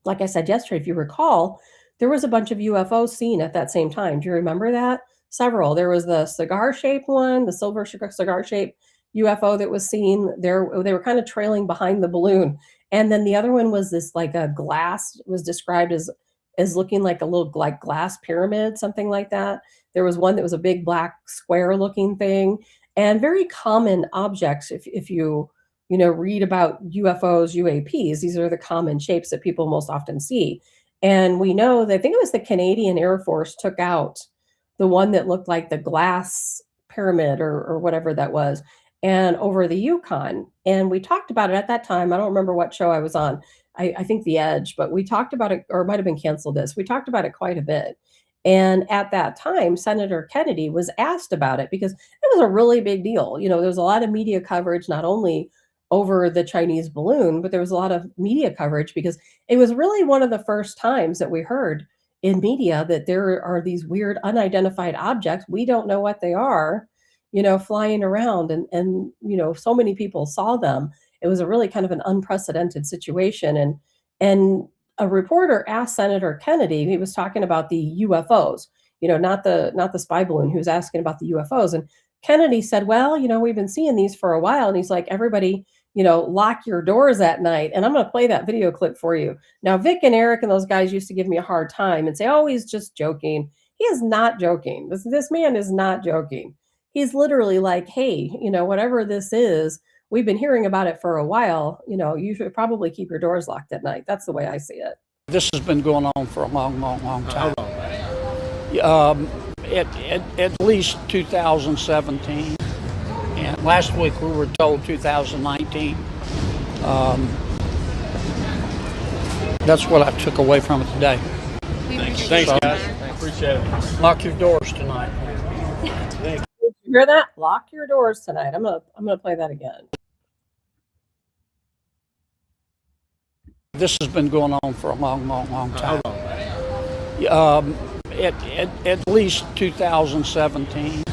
like I said yesterday, if you recall, there was a bunch of UFOs seen at that same time. Do you remember that? Several. There was the cigar-shaped one, the silver cigar shape, UFO that was seen there. They were kind of trailing behind the balloon. And then the other one was this like a glass, it was described as looking like a little like glass pyramid, something like that. There was one that was a big black square looking thing, and very common objects. If you read about UFOs, UAPs, these are the common shapes that people most often see. And we know that I think it was the Canadian Air Force took out the one that looked like the glass pyramid or whatever that was, and over the Yukon. And we talked about it at that time. I don't remember what show I was on. I think The Edge, but we talked about it, or it might have been canceled this. We talked about it quite a bit. And at that time, Senator Kennedy was asked about it because it was a really big deal. There was a lot of media coverage, not only over the Chinese balloon, but there was a lot of media coverage because it was really one of the first times that we heard in media that there are these weird unidentified objects. We don't know what they are, flying around, and so many people saw them. It was a really kind of an unprecedented situation. And a reporter asked Senator Kennedy, he was talking about the UFOs, not the spy balloon. He was asking about the UFOs. And Kennedy said, well, we've been seeing these for a while. And he's like, everybody, lock your doors at night. And I'm going to play that video clip for you. Now, Vic and Eric and those guys used to give me a hard time and say, oh, he's just joking. He is not joking. This man is not joking. He's literally like, hey, whatever this is, we've been hearing about it for a while. You should probably keep your doors locked at night. That's the way I see it. This has been going on for a long, long, long time. At least 2017. And last week we were told 2019. That's what I took away from it today. Thanks, guys. Appreciate it. Lock your doors tonight. Did you hear that? Lock your doors tonight. I'm gonna play that again. This has been going on for a long, long, long time. At least 2017.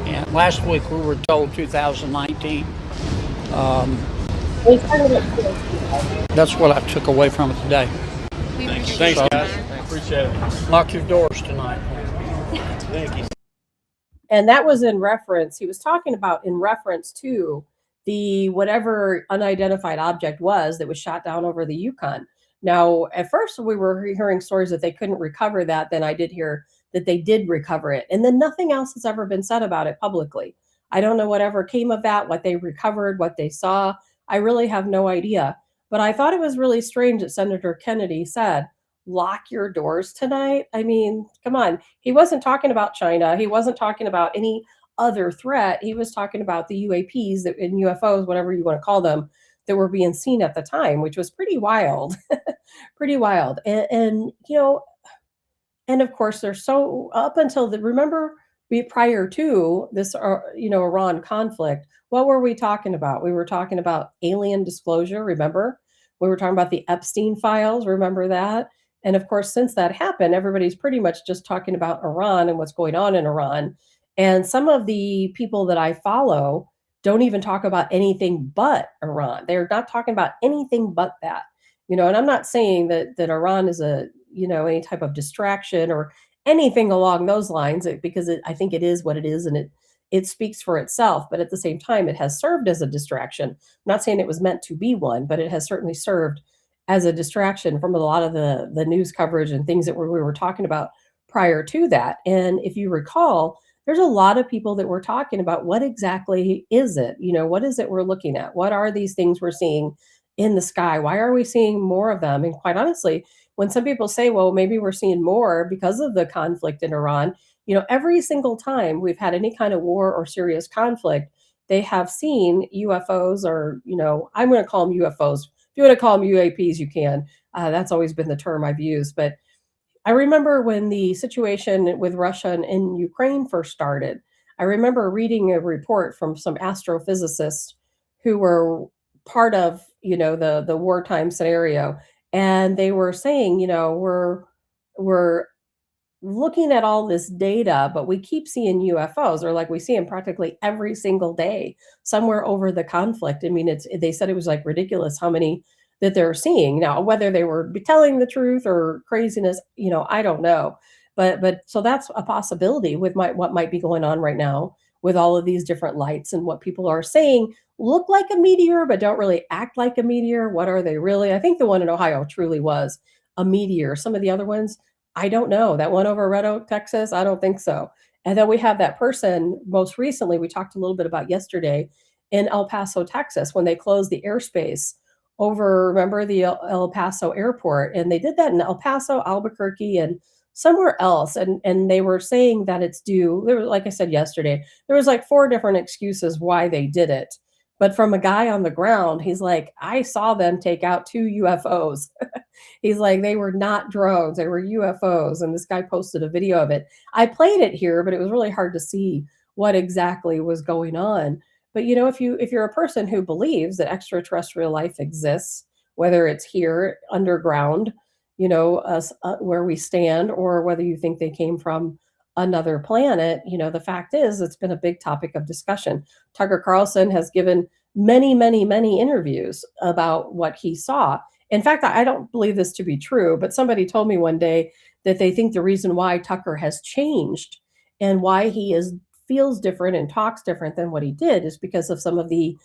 And last week we were told 2019. That's what I took away from it today. Thanks, guys. Appreciate it. Lock your doors tonight. Thank you. And that was he was talking about in reference to the whatever unidentified object was that was shot down over the Yukon. Now, at first we were hearing stories that they couldn't recover that. Then I did hear that they did recover it. And then nothing else has ever been said about it publicly. I don't know whatever came of that, what they recovered, what they saw. I really have no idea. But I thought it was really strange that Senator Kennedy said, lock your doors tonight. I mean, come on. He wasn't talking about China. He wasn't talking about any other threat. He was talking about the UAPs and UFOs, whatever you want to call them, that were being seen at the time, which was pretty wild, pretty wild. And and of course, they're so up until remember prior to this, Iran conflict, what were we talking about? We were talking about alien disclosure. Remember, we were talking about the Epstein files. Remember that? And of course, since that happened, everybody's pretty much just talking about Iran and what's going on in Iran. And some of the people that I follow don't even talk about anything but Iran. They're not talking about anything but that. And I'm not saying that Iran is any type of distraction or anything along those lines, because I think it is what it is, and it speaks for itself. But at the same time, it has served as a distraction. I'm not saying it was meant to be one, but it has certainly served as a distraction from a lot of the news coverage and things that we were talking about prior to that. And if you recall, there's a lot of people that were talking about what exactly is it? What is it we're looking at? What are these things we're seeing in the sky? Why are we seeing more of them? And quite honestly, when some people say, well, maybe we're seeing more because of the conflict in Iran, every single time we've had any kind of war or serious conflict, they have seen UFOs, or, I'm going to call them UFOs. If you want to call them UAPs, you can. That's always been the term I've used. But I remember when the situation with Russia and Ukraine first started, I remember reading a report from some astrophysicists who were part of, the wartime scenario. And they were saying, we're looking at all this data, but we keep seeing UFOs, or like we see them practically every single day somewhere over the conflict. I mean, they said it was like ridiculous how many that they're seeing. Now, whether they were telling the truth or craziness, I don't know. But so that's a possibility with what might be going on right now with all of these different lights, and what people are saying look like a meteor but don't really act like a meteor. What are they really? I think the one in Ohio truly was a meteor. Some of the other ones, I don't know. That one over Red Oak, Texas, I don't think so. And then we have that person most recently, we talked a little bit about yesterday, in El Paso, Texas, when they closed the airspace over, remember, the El Paso airport. And they did that in El Paso, Albuquerque, and somewhere else. And they were saying that it's due, there was, like I said yesterday, there was like 4 different excuses why they did it. But from a guy on the ground, he's like, I saw them take out 2 UFOs. He's like, they were not drones, they were UFOs. And this guy posted a video of it. I played it here, but it was really hard to see what exactly was going on. But you know, if you're a person who believes that extraterrestrial life exists, whether it's here underground, you know, us where we stand, or whether you think they came from another planet, you know, the fact is it's been a big topic of discussion. Tucker Carlson has given many, many, many interviews about what he saw. In fact, I don't believe this to be true, but somebody told me one day that they think the reason why Tucker has changed and why he feels different and talks different than what he did is because of some of the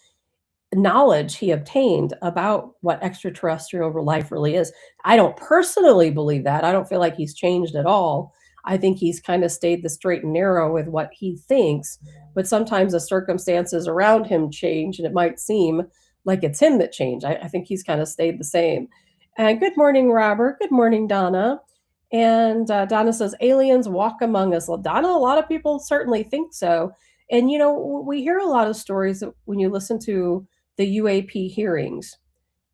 knowledge he obtained about what extraterrestrial life really is. I don't personally believe that. I don't feel like he's changed at all. I think he's kind of stayed the straight and narrow with what he thinks, but sometimes the circumstances around him change and it might seem like it's him that changed. I think he's kind of stayed the same. And good morning, Robert. Good morning, Donna. And Donna says, aliens walk among us. Well, Donna, a lot of people certainly think so. And, you know, we hear a lot of stories when you listen to the UAP hearings.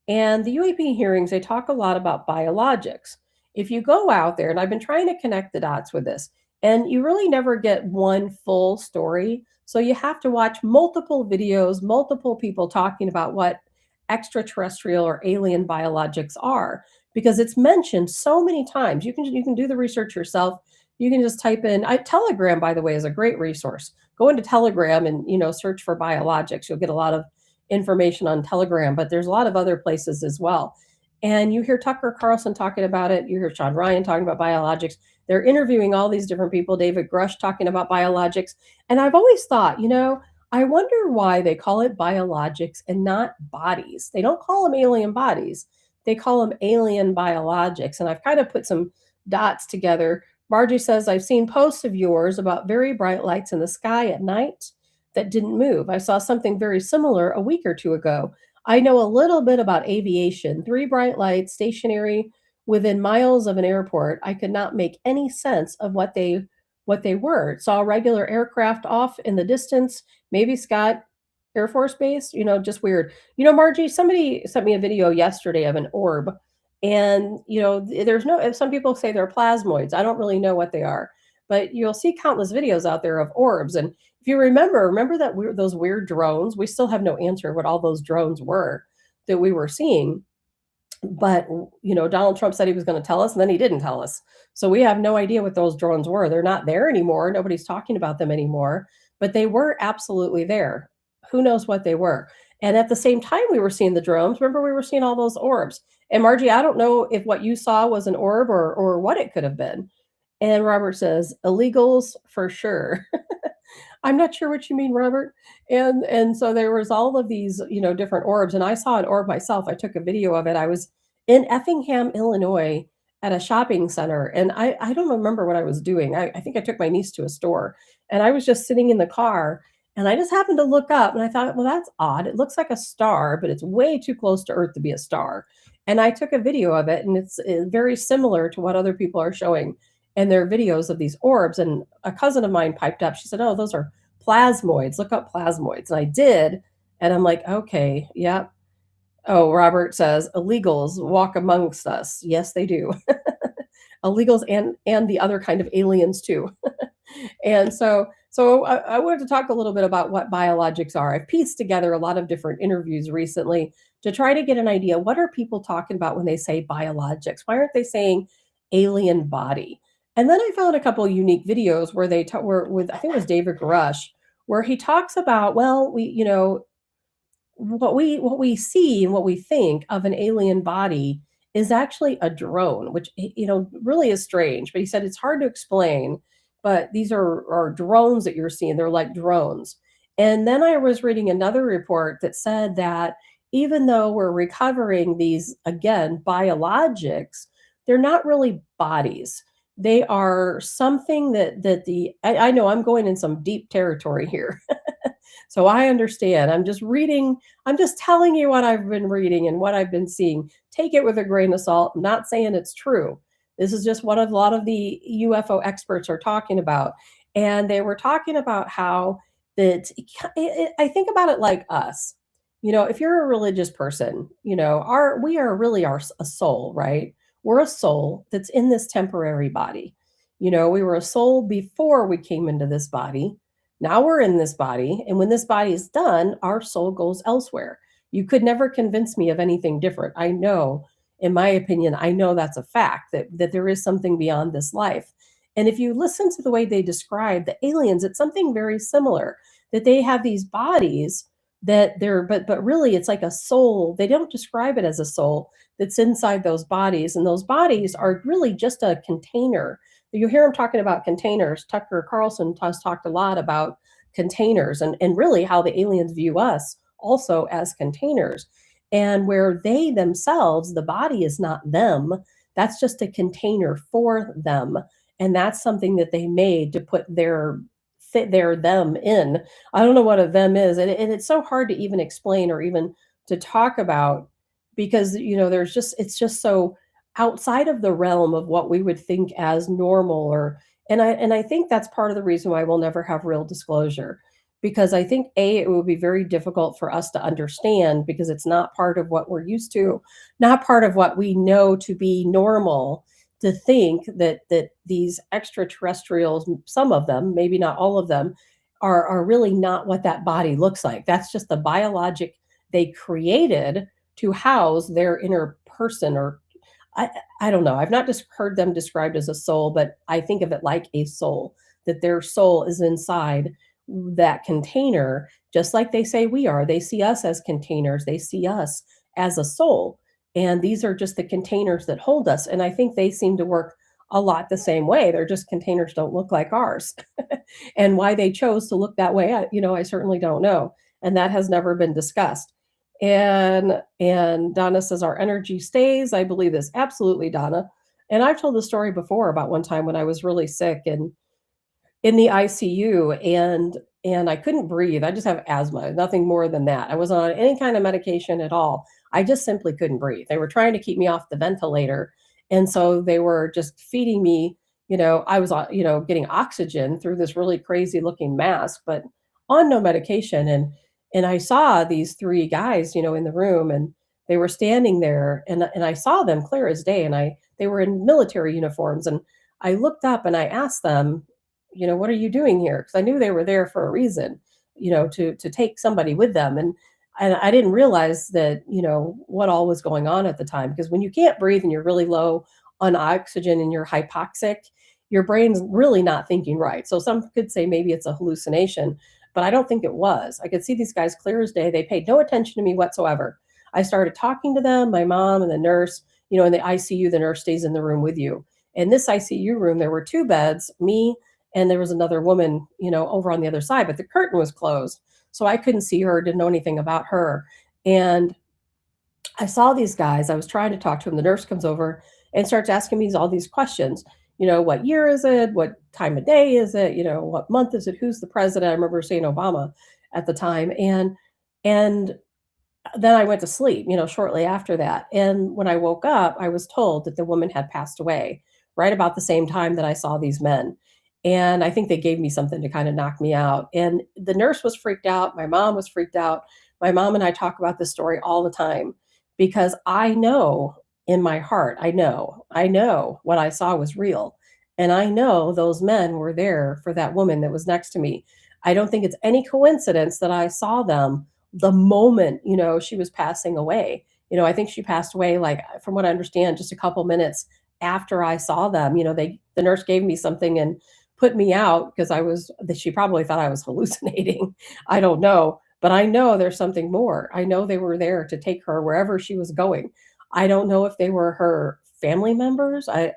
And the UAP hearings, they talk a lot about biologics. If you go out there, and I've been trying to connect the dots with this, and you really never get one full story. So you have to watch multiple videos, multiple people talking about what extraterrestrial or alien biologics are, because it's mentioned so many times. You can do the research yourself. You can just type in Telegram, by the way, is a great resource. Go into Telegram and, you know, search for biologics. You'll get a lot of information on Telegram, but there's a lot of other places as well. And you hear Tucker Carlson talking about it. You hear Sean Ryan talking about biologics. They're interviewing all these different people, David Grush talking about biologics. And I've always thought, you know, I wonder why they call it biologics and not bodies. They don't call them alien bodies. They call them alien biologics. And I've kind of put some dots together. Margie says, I've seen posts of yours about very bright lights in the sky at night that didn't move. I saw something very similar a week or 2 ago. I know a little bit about aviation. 3 bright lights stationary within miles of an airport. I could not make any sense of what they were. Saw a regular aircraft off in the distance, maybe Scott Air Force Base, you know, just weird. You know, Margie, somebody sent me a video yesterday of an orb. And, you know, there's no, some people say they're plasmoids. I don't really know what they are, but you'll see countless videos out there of orbs. And if you remember that those weird drones, we still have no answer what all those drones were that we were seeing. But, you know, Donald Trump said he was going to tell us, and then he didn't tell us. So we have no idea what those drones were. They're not there anymore. Nobody's talking about them anymore, but they were absolutely there. Who knows what they were? And at the same time we were seeing the drones, remember we were seeing all those orbs. And Margie, I don't know if what you saw was an orb or what it could have been. And Robert says, illegals for sure. I'm not sure what you mean, Robert. And so there was all of these, you know, different orbs. And I saw an orb myself. I took a video of it. I was in Effingham, Illinois at a shopping center. And I don't remember what I was doing. I think I took my niece to a store. And I was just sitting in the car. And I just happened to look up and I thought, well, that's odd. It looks like a star, but it's way too close to Earth to be a star. And I took a video of it. And it's very similar to what other people are showing in their videos of these orbs. And a cousin of mine piped up. She said, oh, those are plasmoids. Look up plasmoids. And I did. And I'm like, okay, yeah. Oh, Robert says illegals walk amongst us. Yes, they do. Illegals and the other kind of aliens too. And so I wanted to talk a little bit about what biologics are. I've pieced together a lot of different interviews recently to try to get an idea. What are people talking about when they say biologics? Why aren't they saying alien body? And then I found a couple of unique videos where they were with, I think it was David Grush, where he talks about, well, you know, what we see and what we think of an alien body is actually a drone, which, you know, really is strange. But he said it's hard to explain but these are drones that you're seeing. They're like drones. And then I was reading another report that said that even though we're recovering these, again, biologics, they're not really bodies. They are something I know I'm going in some deep territory here. So I understand. I'm just reading, I'm just telling you what I've been reading and what I've been seeing. Take it with a grain of salt. I'm not saying it's true. This is just what a lot of the UFO experts are talking about. And they were talking about how I think about it like us. If you're a religious person, we are really a soul, right? We're a soul that's in this temporary body. We were a soul before we came into this body. Now we're in this body, and when this body is done, our soul goes elsewhere. You could never convince me of anything different. I know, in my opinion, I know that's a fact that there is something beyond this life. And if you listen to the way they describe the aliens, it's something very similar, that they have these bodies that but really it's like a soul. They don't describe it as a soul that's inside those bodies, and those bodies are really just a container. You hear him talking about containers. Tucker Carlson has talked a lot about containers and really how the aliens view us also as containers. And where they themselves, the body is not them, that's just a container for them. And that's something that they made to put their them in. I don't know what a them is. And it's so hard to even explain or even to talk about, because it's just so outside of the realm of what we would think as normal. And I think that's part of the reason why we'll never have real disclosure, because I think it would be very difficult for us to understand, because it's not part of what we're used to, not part of what we know to be normal, to think that these extraterrestrials, some of them, maybe not all of them, are really not what that body looks like. That's just the biologic they created to house their inner person. Or I don't know. I've not just heard them described as a soul, but I think of it like a soul, that their soul is inside that container, just like they say we are. They see us as containers. They see us as a soul. And these are just the containers that hold us. And I think they seem to work a lot the same way. They're just containers, don't look like ours. And why they chose to look that way, I certainly don't know. And that has never been discussed. And Donna says our energy stays. I believe this. Absolutely, Donna. And I've told the story before about one time when I was really sick and in the ICU, and I couldn't breathe. I just have asthma, nothing more than that. I wasn't on any kind of medication at all. I just simply couldn't breathe. They were trying to keep me off the ventilator. And so they were just feeding me, I was, getting oxygen through this really crazy looking mask, but on no medication. And I saw these three guys, in the room, and they were standing there, and I saw them clear as day. And they were in military uniforms. And I looked up and I asked them, what are you doing here? Because I knew they were there for a reason, to take somebody with them. And I didn't realize that, what all was going on at the time. Because when you can't breathe and you're really low on oxygen and you're hypoxic, your brain's really not thinking right. So some could say maybe it's a hallucination, but I don't think it was. I could see these guys clear as day. They paid no attention to me whatsoever. I started talking to them, my mom and the nurse. In the ICU, the nurse stays in the room with you. In this ICU room, there were two beds, me, and there was another woman, over on the other side, but the curtain was closed. So I couldn't see her, didn't know anything about her. And I saw these guys. I was trying to talk to them. The nurse comes over and starts asking me all these questions. What year is it? What time of day is it? What month is it? Who's the president? I remember saying Obama at the time. And then I went to sleep, shortly after that. And when I woke up, I was told that the woman had passed away right about the same time that I saw these men. And I think they gave me something to kind of knock me out. And the nurse was freaked out. My mom was freaked out. My mom and I talk about this story all the time, because I know in my heart, I know what I saw was real. And I know those men were there for that woman that was next to me. I don't think it's any coincidence that I saw them the moment, she was passing away. I think she passed away, like, from what I understand, just a couple minutes after I saw them. The nurse gave me something and put me out because she probably thought I was hallucinating. I don't know, but I know there's something more. I know they were there to take her wherever she was going. I don't know if they were her family members. Of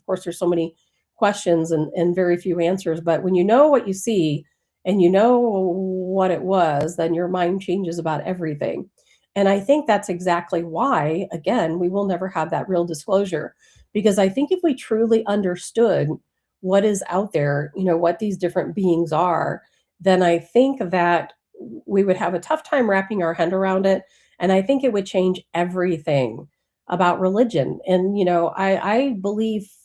course, there's so many questions and very few answers. But when you know what you see and you know what it was, then your mind changes about everything. And I think that's exactly why, again, we will never have that real disclosure. Because I think if we truly understood what is out there, what these different beings are, then I think that we would have a tough time wrapping our head around it. And I think it would change everything about religion. And, I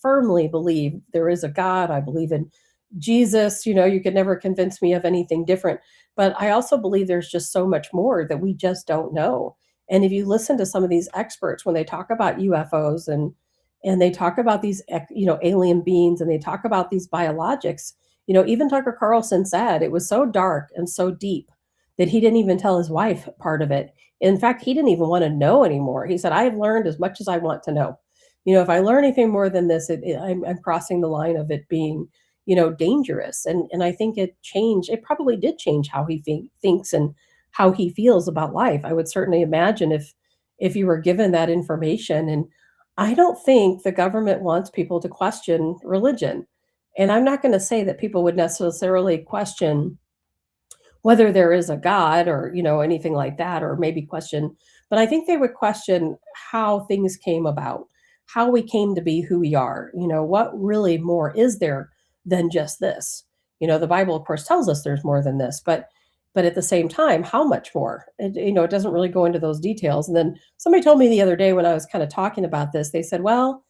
firmly believe there is a God. I believe in Jesus. You could never convince me of anything different. But I also believe there's just so much more that we just don't know. And if you listen to some of these experts when they talk about UFOs and they talk about these alien beings, and they talk about these biologics, even Tucker Carlson said it was so dark and so deep that he didn't even tell his wife part of it. In fact, he didn't even want to know anymore. He said, I have learned as much as I want to know. If I learn anything more than this, I'm crossing the line of it being dangerous. And I think it probably did change how he thinks and how he feels about life. I would certainly imagine if you were given that information. And I don't think the government wants people to question religion. And I'm not going to say that people would necessarily question whether there is a God or, anything like that, or maybe question, but I think they would question how things came about, how we came to be who we are, what really more is there than just this? The Bible, of course, tells us there's more than this, but at the same time, how much more? It doesn't really go into those details. And then somebody told me the other day when I was kind of talking about this, they said, well,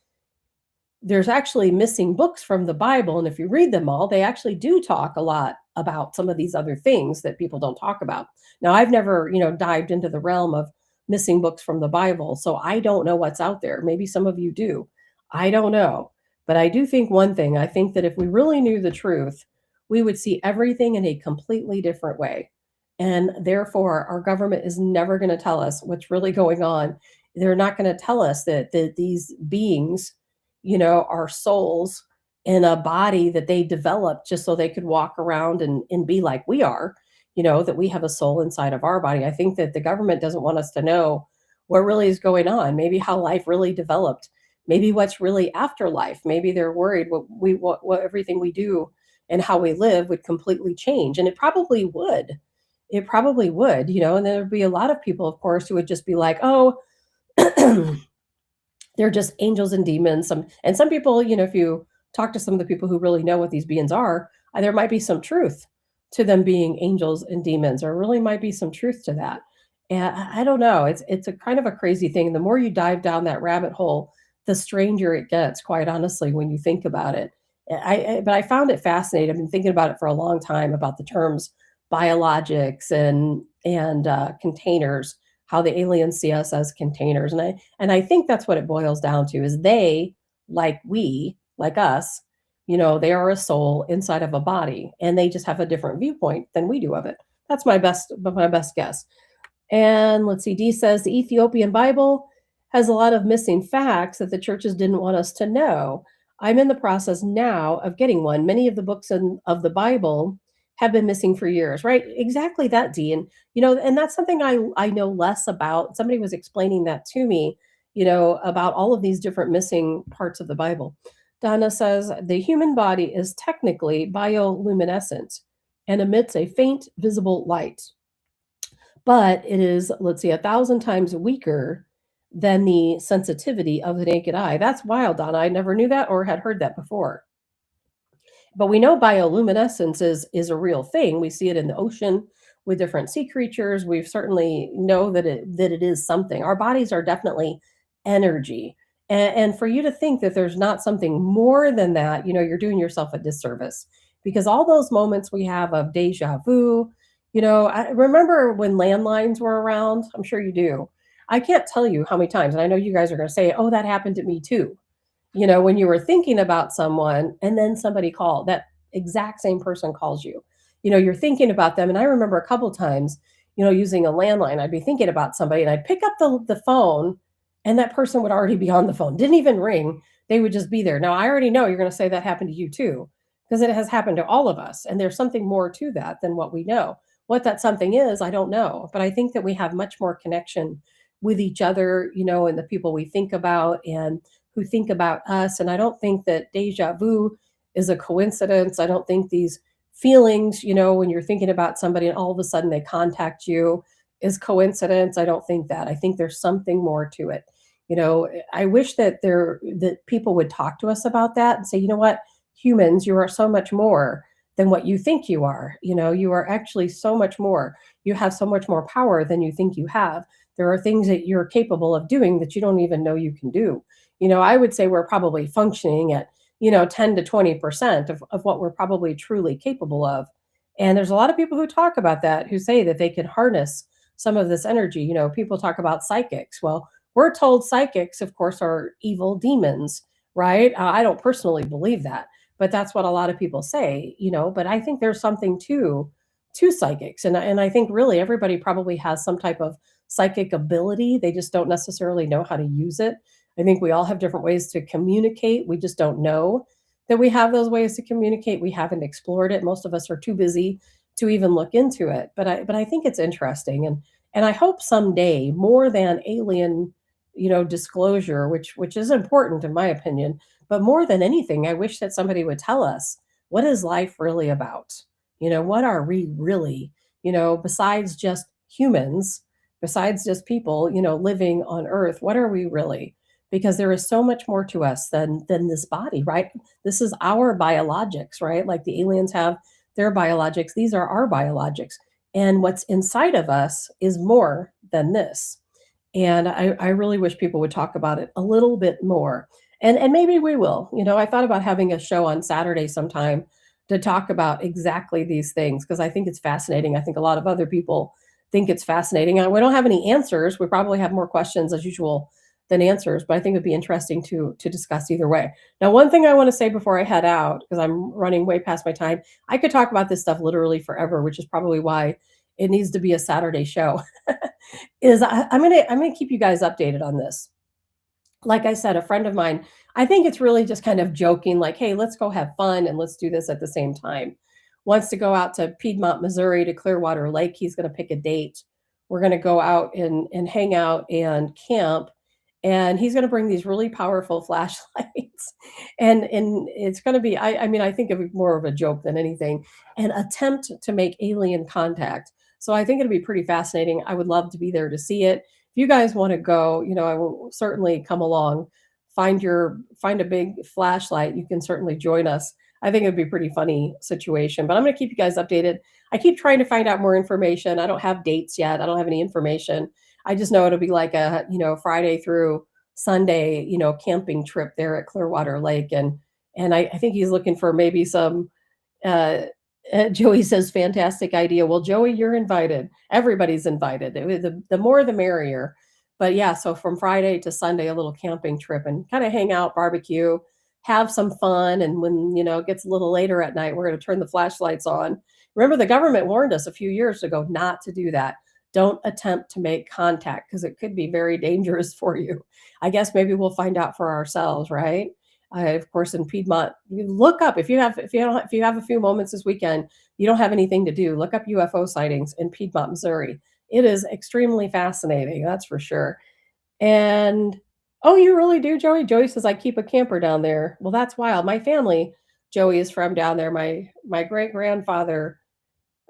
there's actually missing books from the Bible. And if you read them all, they actually do talk a lot about some of these other things that people don't talk about. Now, I've never, dived into the realm of missing books from the Bible, so I don't know what's out there. Maybe some of you do. I don't know. But I do think one thing, I think that if we really knew the truth, we would see everything in a completely different way. And therefore, our government is never going to tell us what's really going on. They're not going to tell us that these beings, are souls in a body that they developed just so they could walk around and be like we are, that we have a soul inside of our body. I think that the government doesn't want us to know what really is going on, maybe how life really developed, maybe what's really after life. Maybe they're worried what everything we do and how we live would completely change. And it probably would. It probably would, and there would be a lot of people, of course, who would just be like, oh, they're just angels and demons. Some people, if you talk to some of the people who really know what these beings are, there might be some truth to them being angels and demons, or really might be some truth to that. And I don't know. It's a kind of a crazy thing. The more you dive down that rabbit hole, the stranger it gets, quite honestly, when you think about it. But I found it fascinating. I've been thinking about it for a long time, about the terms biologics and containers, how the aliens see us as containers. And I think that's what it boils down to, is they, like us, they are a soul inside of a body, and they just have a different viewpoint than we do of it. That's my best guess. And let's see, Dee says the Ethiopian Bible has a lot of missing facts that the churches didn't want us to know. I'm in the process now of getting one. Many of the books of the Bible have been missing for years, right? Exactly that, Dee. And, and that's something I know less about. Somebody was explaining that to me, about all of these different missing parts of the Bible. Donna says the human body is technically bioluminescent and emits a faint visible light, but it is, 1,000 times weaker than the sensitivity of the naked eye. That's wild, Donna. I never knew that or had heard that before. But we know bioluminescence is a real thing. We see it in the ocean with different sea creatures. We certainly know that it is something. Our bodies are definitely energy. And for you to think that there's not something more than that, you're doing yourself a disservice, because all those moments we have of deja vu, I remember when landlines were around. I'm sure you do. I can't tell you how many times, and I know you guys are going to say, oh, that happened to me too. When you were thinking about someone and then somebody called, that exact same person calls you, you're thinking about them. And I remember a couple times, using a landline, I'd be thinking about somebody and I'd pick up the phone, and that person would already be on the phone. Didn't even ring. They would just be there. Now, I already know you're going to say that happened to you too, because it has happened to all of us. And there's something more to that than what we know. What that something is, I don't know. But I think that we have much more connection with each other, and the people we think about and who think about us. And I don't think that deja vu is a coincidence. I don't think these feelings, when you're thinking about somebody and all of a sudden they contact you, is coincidence. I don't think that. I think there's something more to it. I wish that people would talk to us about that and say, you know what, humans, you are so much more than what you think you are. You are actually so much more. You have so much more power than you think you have. There are things that you're capable of doing that you don't even know you can do. I would say we're probably functioning at 10 to 20% of what we're probably truly capable of. And there's a lot of people who talk about that, who say that they can harness some of this energy. People talk about psychics. Well, we're told psychics, of course, are evil demons, right? I don't personally believe that, but that's what a lot of people say. But I think there's something to psychics. And I think really everybody probably has some type of psychic ability. They just don't necessarily know how to use it. I think we all have different ways to communicate. We just don't know that we have those ways to communicate. We haven't explored it. Most of us are too busy to even look into it. But I think it's interesting, and I hope someday, more than alien, disclosure, which is important in my opinion, but more than anything, I wish that somebody would tell us, what is life really about? What are we really? Besides just humans, besides just people, living on Earth, what are we really? Because there is so much more to us than this body, right? This is our biologics, right? Like the aliens have their biologics, these are our biologics. And what's inside of us is more than this. And I really wish people would talk about it a little bit more. And maybe we will. I thought about having a show on Saturday sometime to talk about exactly these things, because I think it's fascinating. I think a lot of other people think it's fascinating. And we don't have any answers. We probably have more questions as usual than answers, but I think it'd be interesting to discuss either way. Now, one thing I want to say before I head out, because I'm running way past my time, I could talk about this stuff literally forever, which is probably why it needs to be a Saturday show. I'm gonna keep you guys updated on this. Like I said, a friend of mine, I think it's really just kind of joking, like, hey, let's go have fun and let's do this at the same time. Wants to go out to Piedmont, Missouri, to Clearwater Lake. He's going to pick a date. We're going to go out and hang out and camp. And he's going to bring these really powerful flashlights. And it's going to be, I mean, I think of it more of a joke than anything, an attempt to make alien contact. So I think it'll be pretty fascinating. I would love to be there to see it. If you guys want to go, I will certainly come along. Find a big flashlight. You can certainly join us. I think it'd be a pretty funny situation, but I'm going to keep you guys updated. I keep trying to find out more information. I don't have dates yet. I don't have any information. I just know it'll be like a, Friday through Sunday, camping trip there at Clearwater Lake. And I think he's looking for maybe some, Joey says, fantastic idea. Well, Joey, you're invited. Everybody's invited. The more, the merrier. But yeah, so from Friday to Sunday, a little camping trip and kind of hang out, barbecue, have some fun. And when, it gets a little later at night, we're going to turn the flashlights on. Remember, the government warned us a few years ago not to do that. Don't attempt to make contact because it could be very dangerous for you. I guess maybe we'll find out for ourselves, right? Of course, in Piedmont, you look up if you have a few moments this weekend, you don't have anything to do. Look up UFO sightings in Piedmont, Missouri. It is extremely fascinating, that's for sure. And oh, you really do, Joey? Joey says I keep a camper down there. Well, that's wild. My family, Joey, is from down there. My great grandfather,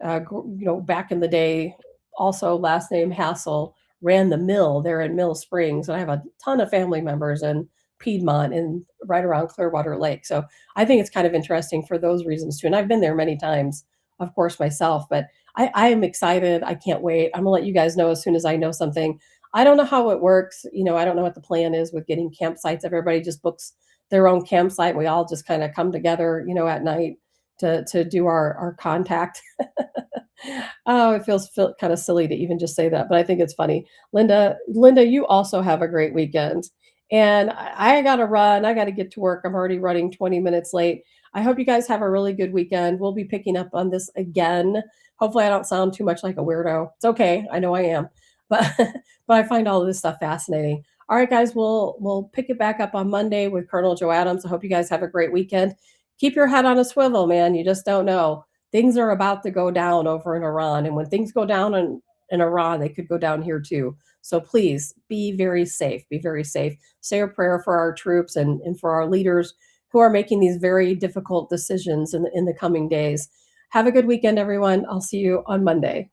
back in the day, also last name Hassell, ran the mill there in Mill Springs, and I have a ton of family members in Piedmont and right around Clearwater Lake. So I think it's kind of interesting for those reasons too. And I've been there many times, of course, myself, but I am excited. I can't wait. I'm gonna let you guys know as soon as I know something. I don't know how it works. I don't know what the plan is with getting campsites. Everybody just books their own campsite. We all just kind of come together, at night to do our contact. Oh, it feels kind of silly to even just say that, but I think it's funny. Linda, you also have a great weekend. And I got to run. I got to get to work. I'm already running 20 minutes late. I hope you guys have a really good weekend. We'll be picking up on this again. Hopefully I don't sound too much like a weirdo. It's okay. I know I am. But but I find all of this stuff fascinating. All right, guys, we'll pick it back up on Monday with Colonel Joe Adams. I hope you guys have a great weekend. Keep your head on a swivel, man. You just don't know. Things are about to go down over in Iran. And when things go down in Iran, they could go down here too. So please be very safe. Be very safe. Say a prayer for our troops and for our leaders who are making these very difficult decisions in the coming days. Have a good weekend, everyone. I'll see you on Monday.